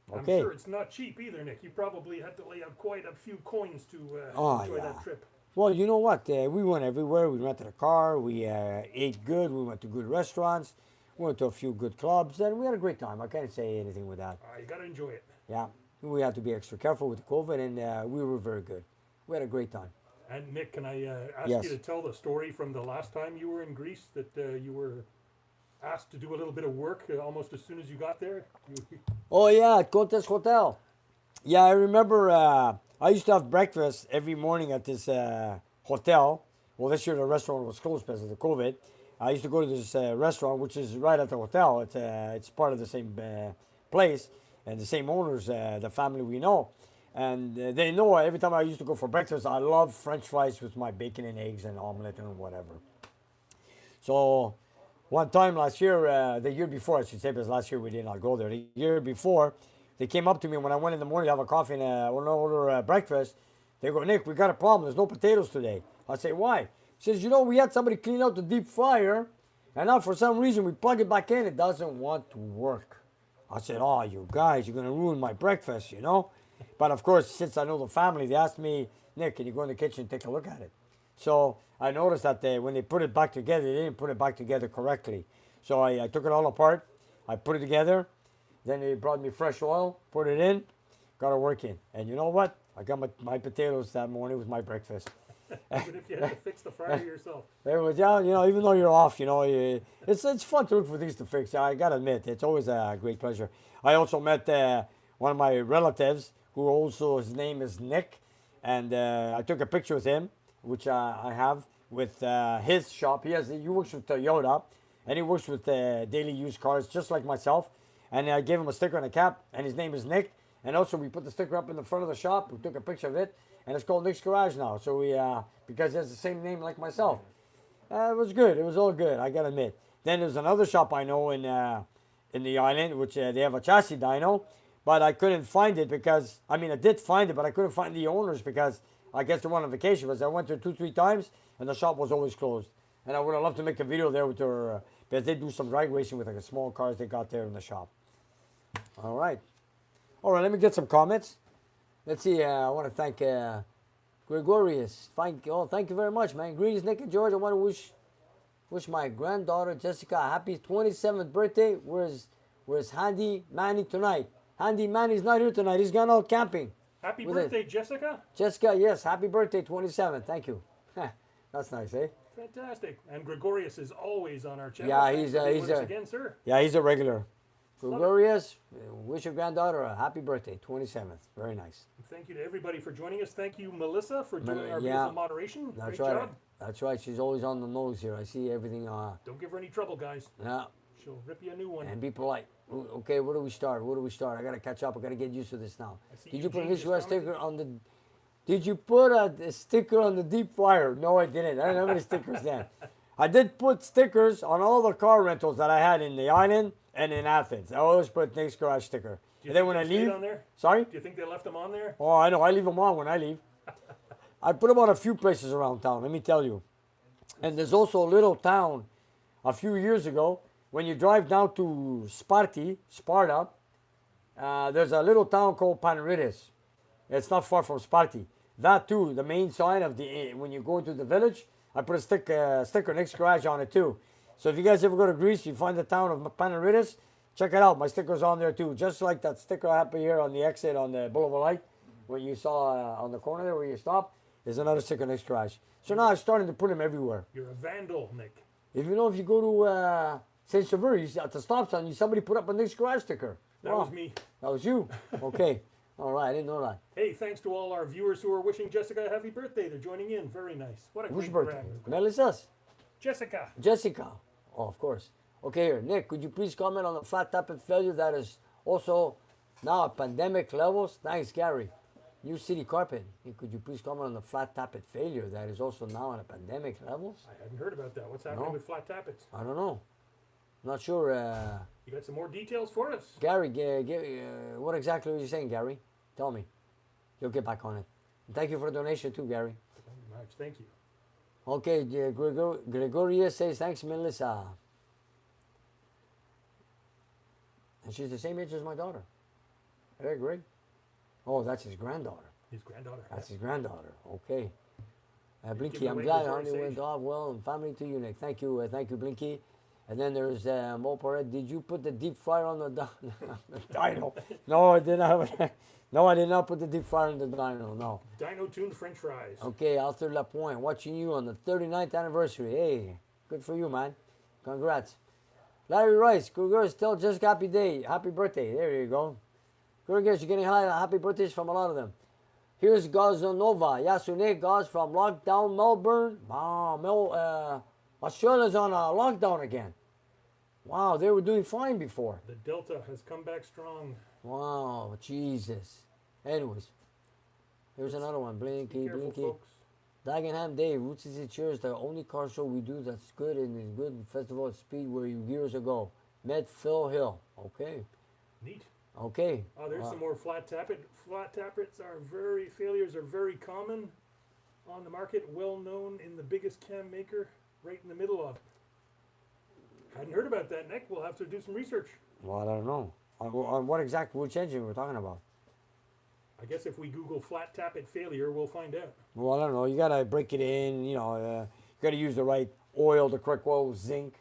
Okay. I'm sure it's not cheap either, Nick. You probably had to lay out quite a few coins to enjoy that trip. Well, you know what? We went everywhere. We rented a car. We ate good. We went to good restaurants. We went to a few good clubs, and we had a great time. I can't say anything with that. You got to enjoy it. Yeah. We had to be extra careful with COVID, and we were very good. We had a great time. And Nick, can I ask Yes. you to tell the story from the last time you were in Greece that you were asked to do a little bit of work almost as soon as you got there? Oh yeah, at Contest Hotel. Yeah, I remember I used to have breakfast every morning at this hotel. Well, this year the restaurant was closed because of the COVID. I used to go to this restaurant, which is right at the hotel. It's part of the same place and the same owners, the family we know. And they know every time I used to go for breakfast, I love French fries with my bacon and eggs and omelet and whatever. So One time last year, the year before, I should say, because last year we did not go there. The year before, they came up to me when I went in the morning to have a coffee and order breakfast. They go, Nick, we got a problem. There's no potatoes today. I say, why? He says, you know, we had somebody clean out the deep fryer, and now for some reason we plug it back in. It doesn't want to work. I said, oh, you guys, you're going to ruin my breakfast, you know? But of course, since I know the family, they asked me, Nick, can you go in the kitchen and take a look at it? So I noticed that when they put it back together, they didn't put it back together correctly. So I took it all apart. I put it together. Then they brought me fresh oil, put it in, got it working. And you know what? I got my potatoes that morning with my breakfast. Even if you had to fix the fryer yourself. It was, yeah, you know, even though you're off, you know, it's fun to look for things to fix. I got to admit, it's always a great pleasure. I also met one of my relatives who also, his name is Nick. And I took a picture with him, which I have, with his shop. He works with Toyota, and he works with daily used cars, just like myself. And I gave him a sticker and a cap, and his name is Nick. And also, we put the sticker up in the front of the shop. We took a picture of it, and it's called Nick's Garage now. So we, because he has the same name like myself. It was good. It was all good, I gotta admit. Then there's another shop I know in the island, which they have a chassis dyno, but I couldn't find it because, I mean, I did find it, but I couldn't find the owners because I guess they went on vacation. Because I went there 2-3 times, and the shop was always closed. And I would have loved to make a video there with their, because they do some drag racing with like a small cars they got there in the shop. All right, let me get some comments. Let's see. I want to thank Gregorius. Thank you very much, man. Greetings, Nick and George. I want to wish my granddaughter Jessica a happy 27th birthday. Where's Handy Manny tonight? Handy Manny's not here tonight. He's gone out camping. Happy birthday, Jessica. Jessica, yes, happy birthday, 27th. Thank you. That's nice, eh? Fantastic. And Gregorius is always on our channel. Yeah, he's again, sir. Yeah, he's a regular. Gregorius, wish your granddaughter a happy birthday, 27th. Very nice. Thank you to everybody for joining us. Thank you, Melissa, for doing our beautiful moderation. That's Great right. job. That's right. She's always on the nose here. I see everything. Don't give her any trouble, guys. Yeah. She'll rip you a new one. And be polite. Okay, where do we start? I got to catch up. I got to get used to this now. Did you put a sticker on the... Did you put a sticker on the deep fryer? No, I didn't. I didn't have any stickers then. I did put stickers on all the car rentals that I had in the island and in Athens. I always put Nick's Garage sticker. And then when I leave... on there? Sorry? Do you think they left them on there? Oh, I know. I leave them on when I leave. I put them on a few places around town, let me tell you. And there's also a little town a few years ago, when you drive down to Sparta, there's a little town called Panaritis. It's not far from Sparta. That too, the main sign of when you go into the village, I put a sticker Nick's Garage on it too. So if you guys ever go to Greece, you find the town of Panaritis, check it out. My sticker's on there too, just like that sticker I have here on the exit on the Boulevard Light, where you saw on the corner there where you stop. There's another sticker Nick's Garage. So now I'm starting to put them everywhere. You're a vandal, Nick. If you go to Saint Sever, at the stop sign, somebody put up a Nick's Garage sticker. That was me. That was you. Okay. All right, I didn't know that. Hey, thanks to all our viewers who are wishing Jessica a happy birthday. They're joining in. Very nice. What a Whose great birthday? brand. Melissa's? Jessica. Jessica. Oh, of course. Okay, here. Nick, could you please comment on the flat tappet failure that is also now at pandemic levels? Thanks, Gary. New City Carpet. Hey, could you please comment on the flat tappet failure that is also now at a pandemic levels? I hadn't heard about that. What's happening with flat tappets? I don't know. Not sure. You got some more details for us? Gary, what exactly are you saying, Gary? Tell me. You'll get back on it. And thank you for the donation too, Gary. Thank you much. Thank you. Okay, Gregoria says, thanks, Melissa. And she's the same age as my daughter. Very great. Oh, that's his granddaughter. His granddaughter. That's his granddaughter. Okay. Blinky, Give I'm away glad before honey it's went aged. off well and family to you, Nick. Thank you, Blinky. And then there's Moparet. Did you put the deep fryer on the dyno? No, I did not. No, I did not put the deep fryer on the dyno. No. Dyno tuned French fries. Okay, Arthur Lapointe, watching you on the 39th anniversary. Hey, good for you, man. Congrats. Larry Rice, Kruger, still just happy day. Happy birthday. There you go. Kruger, you're getting happy birthdays from a lot of them. Here's Gazanova. Yasune Gaz from lockdown Melbourne. Wow, Australia's on a lockdown again. Wow, they were doing fine before. The Delta has come back strong. Wow, Jesus. Anyways, here's another one. Blinky, Careful, Blinky. folks. Dagenham Dave, Route 60 Cheers, the only car show we do that's good and is good festival at speed where you years ago. Met Phil Hill. Okay. Neat. Okay. Oh, there's some more flat tappet. Flat tappets failures are very common on the market, well known in the biggest cam maker, right in the middle of it. Hadn't heard about that, Nick. We'll have to do some research. Well, I don't know. On what exact which engine we're talking about? I guess if we Google flat tappet failure, we'll find out. Well, I don't know. You gotta break it in. You know, you gotta use the right oil, the correct oil, zinc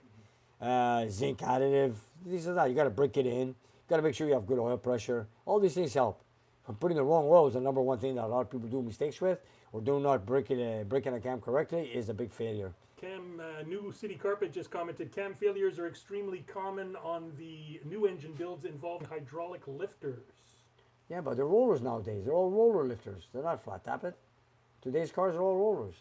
additive. These are that. You gotta break it in. You gotta make sure you have good oil pressure. All these things help. From putting the wrong oil is the number one thing that a lot of people do mistakes with, or do not breaking a cam correctly is a big failure. Cam New City Carpet just commented, cam failures are extremely common on the new engine builds involving hydraulic lifters. Yeah, but they're rollers nowadays. They're all roller lifters. They're not flat tappet. Today's cars are all rollers.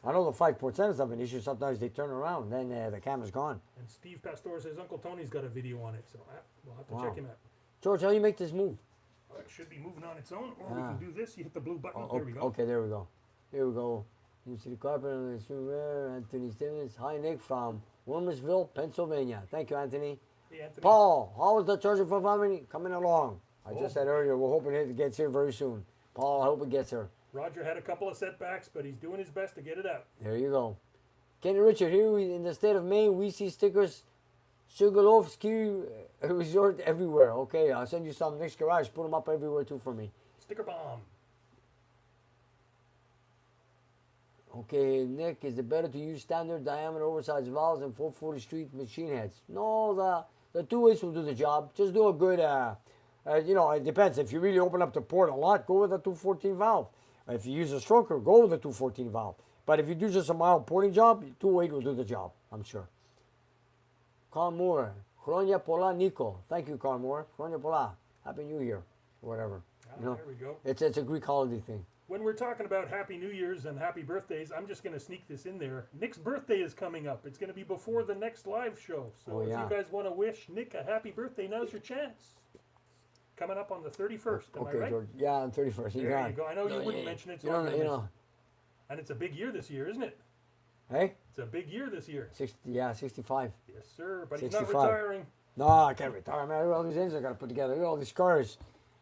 I know the 5% is of an issue. Sometimes they turn around, then the cam is gone. And Steve Pastor says Uncle Tony's got a video on it, so we'll have to check him out. George, how do you make this move? It should be moving on its own, or we can do this. You hit the blue button. There we go. Okay, there we go. Here we go. New City Carpet, Anthony Stevens. Hi, Nick from Wilmersville, Pennsylvania. Thank you, Anthony. Hey, Anthony. Paul, how is the Charger for family coming along? I just said earlier, we're hoping it gets here very soon. Paul, I hope it gets here. Roger had a couple of setbacks, but he's doing his best to get it out. There you go. Kenny Richard, here in the state of Maine, we see stickers, Sugarloaf Ski Resort everywhere. Okay, I'll send you some next garage. Put them up everywhere too for me. Sticker bomb. Okay, Nick, is it better to use standard diameter oversized valves and 440 street machine heads? No, the two ways will do the job. Just do a good, you know, it depends. If you really open up the port a lot, go with a 214 valve. If you use a stroker, go with a 214 valve. But if you do just a mild porting job, 2.8 will do the job, I'm sure. Carl Moore, Chronia Pola Nico. Thank you, Carl Moore. Chronia Pola. Happy New Year, or whatever. You know, there we go. It's a Greek holiday thing. When we're talking about Happy New Year's and Happy Birthdays, I'm just going to sneak this in there. Nick's birthday is coming up. It's going to be before the next live show. So if you guys want to wish Nick a happy birthday, now's your chance. Coming up on the 31st, am I right? George. Yeah, on 31st. There you go. I know you wouldn't mention it, so I'm gonna mention it. And it's a big year this year, isn't it? Hey? It's a big year this year. 65. Yes, sir. But 65. he's not retiring. No, I can't retire, man. Look at all these engines I got to put together. Look at all these cars.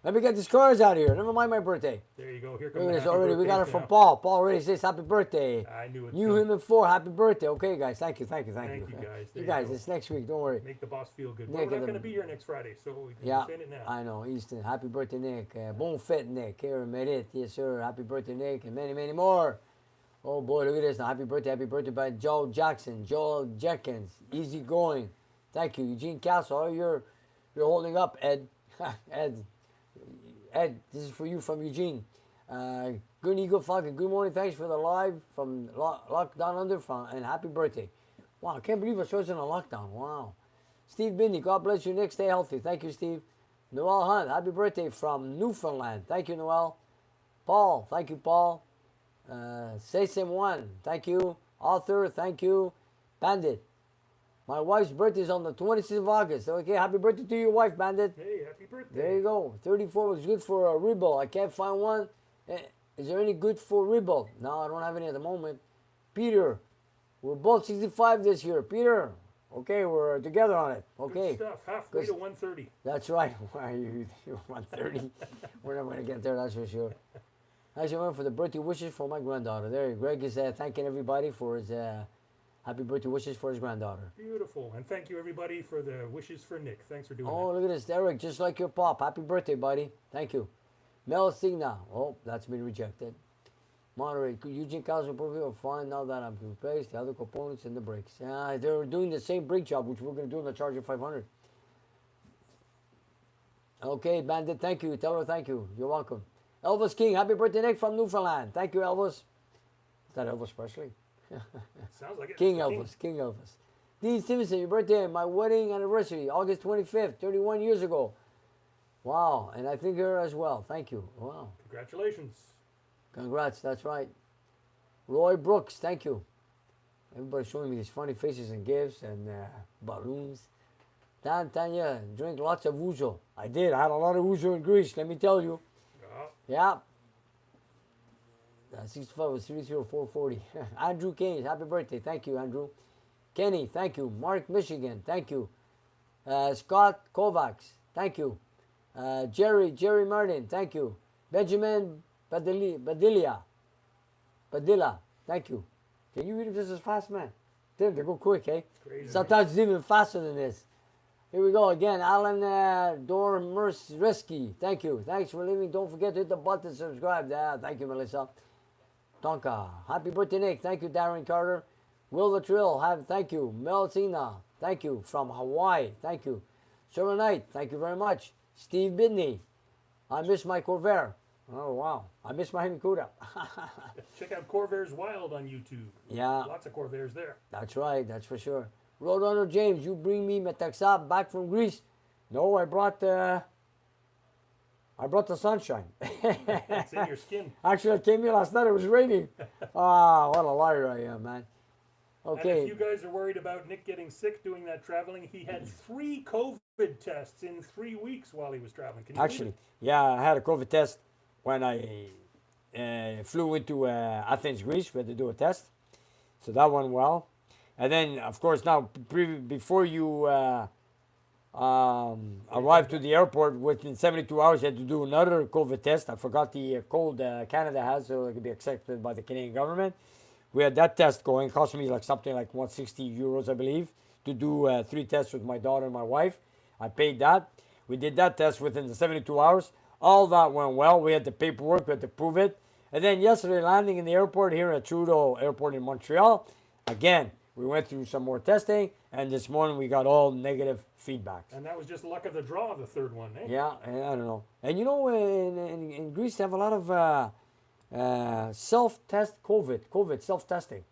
Let me get these cars out of here. Never mind my birthday. There you go. Here comes Look at the this happy already. We got it birthdays from now. Paul. Paul already says happy birthday. I knew it. You, him, and four. Happy birthday. Okay, guys. Thank you. Thank you, guys. You There guys, go. it's next week. Don't worry. Make the boss feel good. Nick, Well, we're not going to be here next Friday, so we can send it now. I know. Easton. Happy birthday, Nick. Bon fête, Nick. Here, Merit. Yes, sir. Happy birthday, Nick. And many, many more. Oh, boy. Look at this. Now, happy birthday by Joe Jackson. Joel Jenkins. Easy going. Thank you. Eugene Castle. Oh, you're holding up, Ed. Ed, this is for you from Eugene. Good Eagle Falcon. Good morning. Thanks for the live from Lockdown Under and happy birthday. Wow, I can't believe I was in a lockdown. Wow. Steve Bindy, God bless you, Nick. Stay healthy. Thank you, Steve. Noel Hunt, happy birthday from Newfoundland. Thank you, Noel. Paul, thank you, Paul. Say Sim One, thank you. Arthur, thank you. Bandit, my wife's birthday is on the 26th of August. Okay, happy birthday to your wife, Bandit. Hey, happy birthday. There you go. 34 was good for a rebuild. I can't find one. Is there any good for rebuild? No, I don't have any at the moment. Peter, we're both 65 this year. Peter, okay, we're together on it. Okay. Good stuff. Halfway to 130. That's right. Why are you 130? We're never going to get there, that's for sure. Actually, I went for the birthday wishes for my granddaughter. There, Greg is thanking everybody for his happy birthday wishes for his granddaughter. Beautiful. And thank you, everybody, for the wishes for Nick. Thanks for doing that. Oh, look at this, Derek, just like your pop. Happy birthday, buddy. Thank you. Mel Signa. Oh, that's been rejected. Moderate. Eugene Castle will fine now that I'm replaced the other components in the brakes. They're doing the same brake job, which we're going to do in the Charger 500. Okay, Bandit, thank you. Tell her thank you. You're welcome. Elvis King, happy birthday, Nick, from Newfoundland. Thank you, Elvis. Is that Elvis Presley? Sounds like it. King Elvis, King Elvis. Dean Stevenson, your birthday, my wedding anniversary, August 25th, 31 years ago. Wow, and I think her as well. Thank you. Wow. Congratulations. Congrats, that's right. Roy Brooks, thank you. Everybody's showing me these funny faces and gifts and balloons. Dan Tanya, drink lots of ouzo. I did. I had a lot of ouzo in Greece, let me tell you. Yeah. 65 was 30440. Andrew Kane, happy birthday. Thank you, Andrew. Kenny, thank you. Mark, Michigan, thank you. Scott Kovacs, thank you. Jerry Martin, thank you. Benjamin Badilla, thank you. Can you read them just as fast, man? Damn, they go quick, eh? Crazy. Sometimes it's even faster than this. Here we go again. Alan Dormerski, thank you. Thanks for leaving. Don't forget to hit the button to subscribe. Thank you, Melissa. Tonka, happy birthday, Nick. Thank you, Darren Carter. Will the Trill, thank you. Mel Cena, thank you. From Hawaii, thank you. Sarah Knight, thank you very much. Steve Bidney, I miss my Corvair. Oh, wow. I miss my Hemi Cuda. Check out Corvairs Wild on YouTube. Yeah. Lots of Corvairs there. That's right, that's for sure. Roadrunner James, you bring me Metaxa back from Greece. No, I brought the sunshine. It's in your skin. Actually, I came here last night. It was raining. Ah, what a liar I am, man. And Okay. if you guys are worried about Nick getting sick doing that traveling, he had 3 COVID tests in 3 weeks while he was traveling. Can you believe Actually, it? yeah, I had a COVID test when I flew into Athens, Greece. We had to do a test. So that went well. And then, of course, now, before you arrive to the airport, within 72 hours, you had to do another COVID test. I forgot the code Canada has, so it could be accepted by the Canadian government. We had that test going. It cost me like something like 160 euros, I believe, to do 3 tests with my daughter and my wife. I paid that. We did that test within the 72 hours. All that went well. We had the paperwork. We had to prove it. And then yesterday, landing in the airport here at Trudeau Airport in Montreal, again, we went through some more testing. And this morning, we got all negative feedback. And that was just luck of the draw, the third one, eh? Yeah, I don't know. And you know, in Greece, they have a lot of self-test COVID self-testing,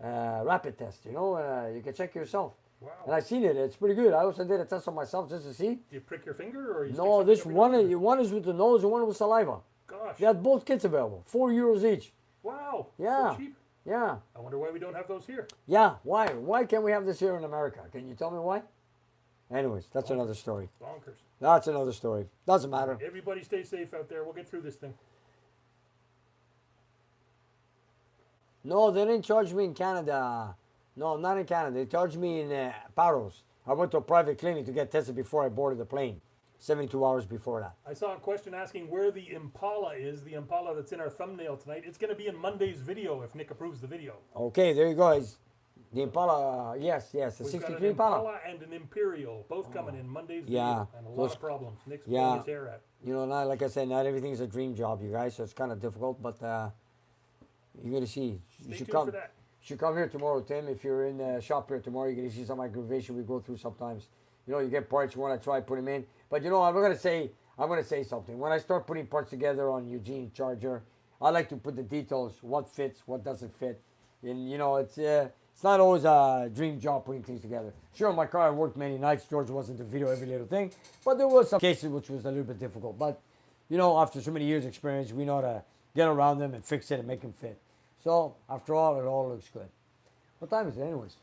rapid test. You know, you can check yourself. Wow. And I've seen it. It's pretty good. I also did a test on myself just to see. You prick your finger or you No, stick this something up your one nose? is with the nose and one with saliva. Gosh. They had both kits available, €4 each. Wow. Yeah. So cheap. Yeah, I wonder why we don't have those here. yeah. Why? Why can't we have this here in America? Can you tell me why? Anyways, that's another story. Bonkers. That's another story. Doesn't matter. Everybody stay safe out there. We'll get through this thing. No, they didn't charge me in Canada. No, not in Canada. They charged me in Paros. I went to a private clinic to get tested before I boarded the plane. 72 hours before that. I saw a question asking where the Impala is, the Impala that's in our thumbnail tonight. It's going to be in Monday's video if Nick approves the video. Okay, there you go. The Impala, yes, the We've got 63 an Impala. Impala and an Imperial, both coming in Monday's Yeah, video. And a lot those- of problems. Nick's yeah. pulling his hair at. You know, not, like I said, not everything's a dream job, you guys, so it's kind of difficult, but you're going to see. You Stay should tuned come. for that. You should come here tomorrow, Tim. If you're in the shop here tomorrow, you're going to see some aggravation we go through sometimes. You know, you get parts, you want to try put them in. But you know, I'm going to say something. When I start putting parts together on Eugene Charger, I like to put the details, what fits, what doesn't fit. And you know, it's not always a dream job putting things together. Sure, my car I worked many nights. George wasn't the video every little thing, but there was some cases which was a little bit difficult. But you know, after so many years' experience, we know how to get around them and fix it and make them fit. So after all, it all looks good. What time is it, anyways?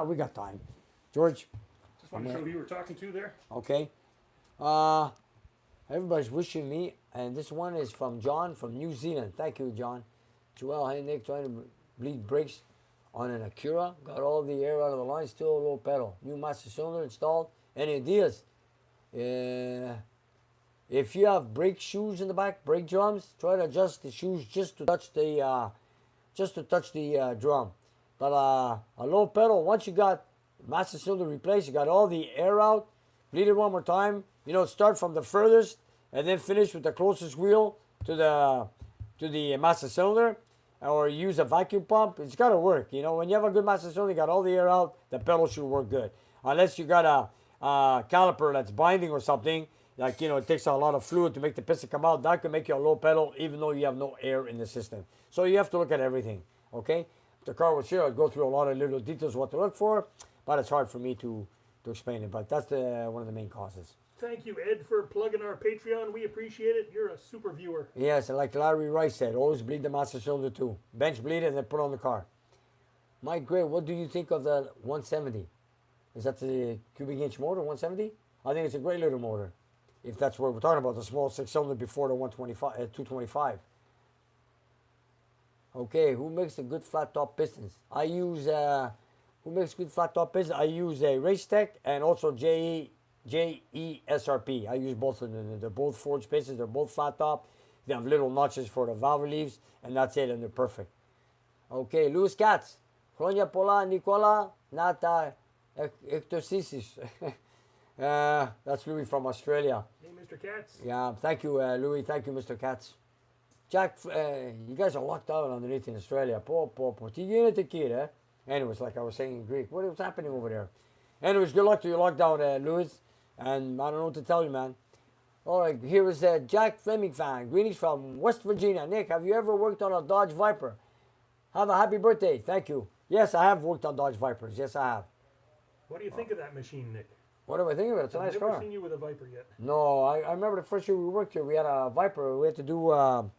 We got time. George, Just want to show who you were talking to there. okay. Everybody's wishing me, and this one is from John from New Zealand. Thank you, John. Joel, hey Nick, trying to bleed brakes on an Acura. Got all the air out of the line, still a low pedal. New master cylinder installed. Any ideas? If you have brake shoes in the back, brake drums, try to adjust the shoes just to touch the drum. But a low pedal, once you got master cylinder replaced, you got all the air out, bleed it one more time. You know, start from the furthest and then finish with the closest wheel to the master cylinder, or use a vacuum pump. It's got to work. You know, when you have a good master cylinder, you got all the air out, the pedal should work good. Unless you got a caliper that's binding or something, like, you know, it takes a lot of fluid to make the piston come out. That can make you a low pedal even though you have no air in the system. So you have to look at everything, okay? The car was here. I'd go through a lot of little details what to look for, but it's hard for me to explain it. But that's one of the main causes. Thank you, Ed, for plugging our Patreon. We appreciate it. You're a super viewer. Yes, and like Larry Rice said, always bleed the master cylinder too. Bench bleed it and then put on the car. Mike Gray, what do you think of the 170? Is that the cubic inch motor, 170? I think it's a great little motor. If that's what we're talking about, the small 6-cylinder before the 225. Okay, who makes a good flat top pistons? I use who makes good flat top pistons? I use a Racetech and also JESRP. I use both of them. They're both forged pistons. They're both flat top. They have little notches for the valve reliefs, and that's it, and they're perfect. Okay, Louis Katz. Hronia Pola Nicola Nata Ectosisis. That's Louis from Australia. Hey, Mr. Katz. Yeah, thank you, Louis. Thank you, Mr. Katz. Jack, you guys are locked out underneath in Australia. Anyways, like I was saying in Greek, what was happening over there? Anyways, good luck to your lockdown, Louis. And I don't know what to tell you, man. All right, here is Jack Fleming fan. Greetings from West Virginia. Nick, have you ever worked on a Dodge Viper? Have a happy birthday. Thank you. Yes, I have worked on Dodge Vipers. Yes, I have. What do you think of that machine, Nick? What do I think of it? It's a nice I've car. never seen you with a Viper yet. No, I remember the first year we worked here, we had a Viper. We had to do, what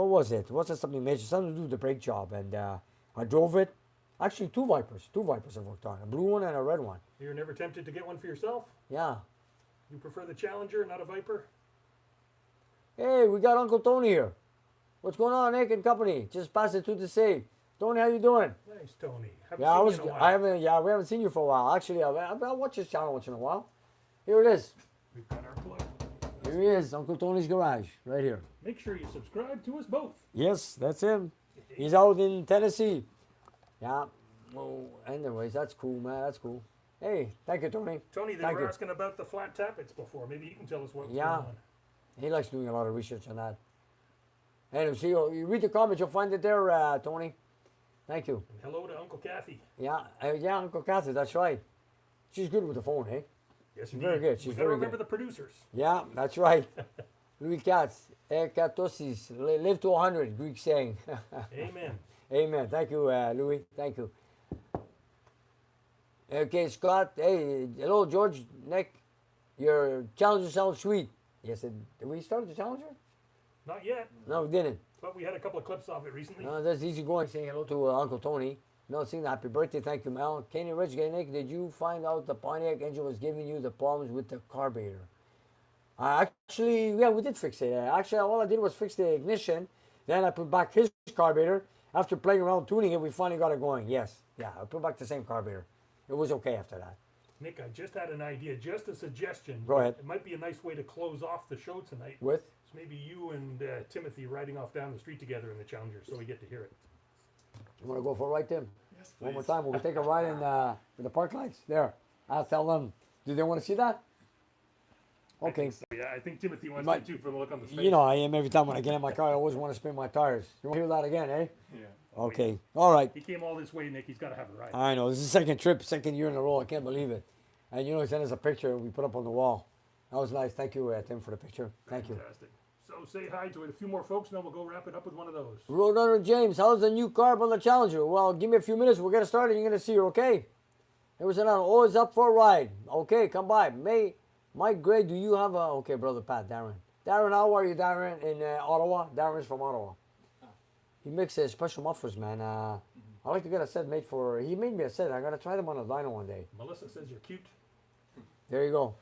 was it? Wasn't something major, something to do with the brake job. And I drove it. Actually, two Vipers I've worked on. A blue one and a red one. You're never tempted to get one for yourself? Yeah. You prefer the Challenger, not a Viper? Hey, we got Uncle Tony here. What's going on, Nick and company? Just pass it to say. Tony, how you doing? Nice, Tony. Yeah, Haven't seen you in a while. we haven't seen you for a while. Actually, I watch his channel once in a while. Here it is. We've got our plug. Here he is, Uncle Tony's garage, right here. Make sure you subscribe to us both. Yes, that's him. He's out in Tennessee. Yeah. Well, anyways, that's cool, man. That's cool. Hey, thank you, Tony. Tony, they Thank were you. asking about the flat tappets before. Maybe you can tell us what's Yeah. going on. He likes doing a lot of research on that. Anyway, see, you read the comments, you'll find it there, Tony. Thank you. And hello to Uncle Kathy. Yeah, yeah, Uncle Kathy, that's right. She's good with the phone, eh? Yes, She's very good. We She's gotta very remember good. the producers. Yeah, that's right. Louis Katz, Ekatosis, live to 100, Greek saying. Amen. Amen. Thank you, Louis. Thank you. Okay, Scott. Hey, hello, George. Nick, your Challenger sounds sweet. Yes, did we start the Challenger? Not yet, No, we didn't. but we had a couple of clips off it recently. No, that's easy going. Saying hello to Uncle Tony. Mel saying happy birthday. Thank you, Mel. Kenny Rich, Nick, did you find out the Pontiac engine was giving you the problems with the carburetor? Actually, yeah, we did fix it. Actually, all I did was fix the ignition. Then I put back his carburetor. After playing around tuning it, we finally got it going. Yes, yeah, I put back the same carburetor. It was okay after that. Nick, I just had an idea, just a suggestion. Go ahead. It might be a nice way to close off the show tonight. With? It's maybe you and Timothy riding off down the street together in the Challenger, so we get to hear it. You want to go for a ride, Tim? Yes, One more please. time. We'll take a ride in the park lights. There. I'll tell them. Do they want to see that? Okay. So, yeah, I think Timothy wants Might- to too, from the look on the face. You know, I am every time when I get in my car. I always want to spin my tires. You want to hear that again, eh? Yeah. Okay. All right. He came all this way, Nick. He's got to have a ride. I know. This is the second trip, second year in a row. I can't believe it. And you know, he sent us a picture we put up on the wall. That was nice. Thank you, Tim, for the picture. Thank you. Fantastic. So say hi to a few more folks, and then we'll go wrap it up with one of those. Roadrunner James, how's the new carb on the Challenger? Well, give me a few minutes. We'll get it started. You're going to see her, okay? It was an always up for a ride. Okay, come by. Mike Gray, do you have a... Okay, brother Pat, Darren. Darren, how are you, Darren, in Ottawa? Darren's from Ottawa. He makes special mufflers, man. I like to get a set made for... He made me a set. I got to try them on a dyno one day. Melissa says you're cute. There you go.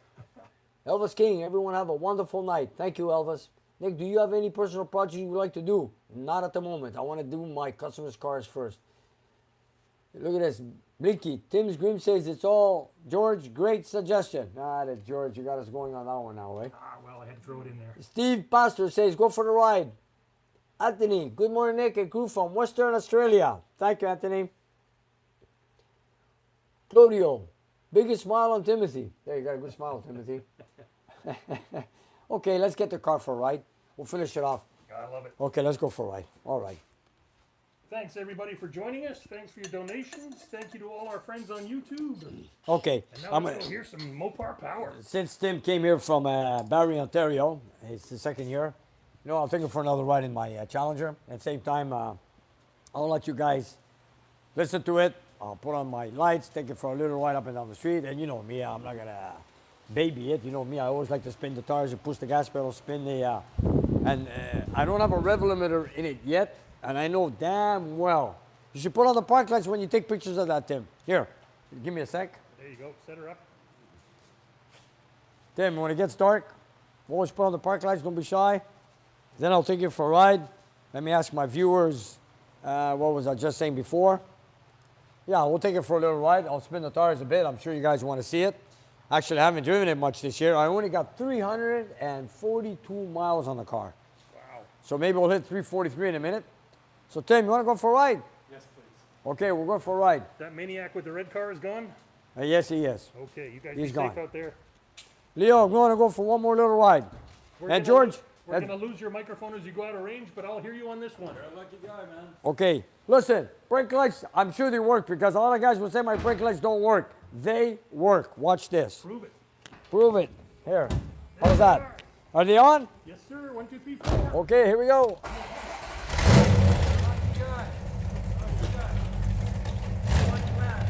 Elvis King, everyone have a wonderful night. Thank you, Elvis. Nick, do you have any personal projects you would like to do? Not at the moment. I want to do my customers' cars first. Look at this. Blinky. Tim's Grim says it's all George. Great suggestion. That's George. You got us going on that one now, eh? Ah, well, I had to throw it in there. Steve Pastor says go for the ride. Anthony. Good morning, Nick and crew from Western Australia. Thank you, Anthony. Claudio. Biggest smile on Timothy. There, you got a good smile, Timothy. Okay, let's get the car for a ride. We'll finish it off. I love it. Okay, let's go for a ride. All right. Thanks, everybody, for joining us. Thanks for your donations. Thank you to all our friends on YouTube. Okay. And now I'm let's gonna- go hear some Mopar power. Since Tim came here from Barrie, Ontario, it's the second year. You know, I'm thinking for another ride in my Challenger. At the same time, I'll let you guys listen to it. I'll put on my lights, take it for a little ride up and down the street. And you know me, I'm not gonna baby it. You know me, I always like to spin the tires and push the gas pedal, spin the. And I don't have a rev limiter in it yet, and I know damn well. You should put on the park lights when you take pictures of that, Tim. Here, give me a sec. There you go. Set her up. Tim, when it gets dark, always put on the park lights, don't be shy. Then I'll take you for a ride. Let me ask my viewers What was I just saying before? Yeah, we'll take it for a little ride. I'll spin the tires a bit. I'm sure you guys want to see it. Actually, I haven't driven it much this year. I only got 342 miles on the car. Wow. So maybe we'll hit 343 in a minute. So Tim, you want to go for a ride? Yes, please. Okay, we're going for a ride. That maniac with the red car is gone? Yes, he is. Okay, you guys He's be gone. safe out there. Leo, I'm going to go for one more little ride. And George? We're going to lose your microphone as you go out of range, but I'll hear you on this one. You're a lucky guy, man. Okay, listen, brake lights, I'm sure they work because a lot of guys will say my brake lights don't work. They work. Watch this. Prove it. Prove it. Here. How's that? Are they on? Yes, sir. 1, 2, 3, 4. Okay, here we go. Lucky guy. Lucky guy. Lucky man.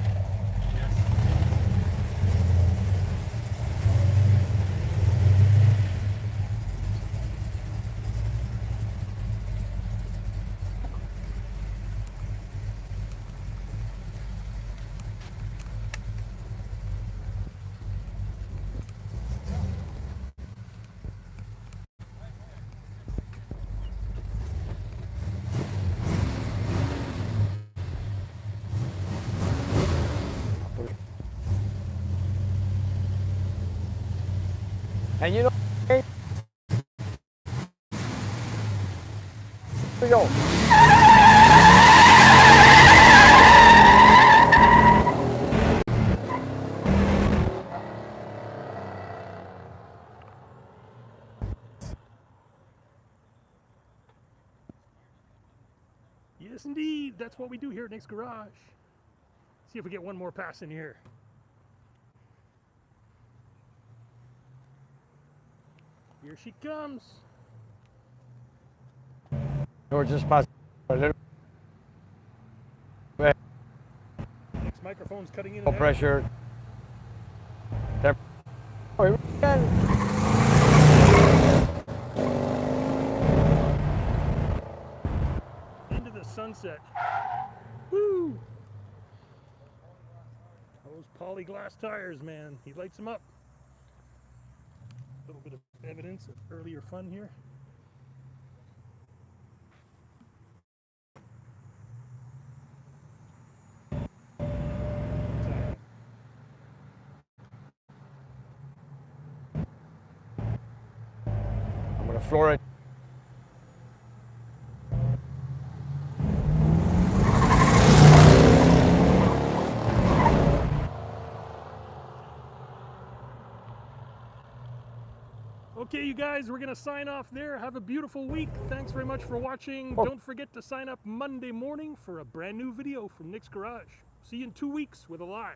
And you know, here we go. Yes, indeed. That's what we do here at Nick's Garage. See if we get one more pass in here. Here she comes. We're just passing a little bit. Nick's microphone's cutting in No and out. pressure. There. Oh, here we go. Into the sunset. Woo! Those polyglass tires, man. He lights them up. A little bit of evidence of earlier fun here. I'm going to floor it. Okay, you guys, we're going to sign off there. Have a beautiful week. Thanks very much for watching. Don't forget to sign up Monday morning for a brand new video from Nick's Garage. See you in 2 weeks with a live.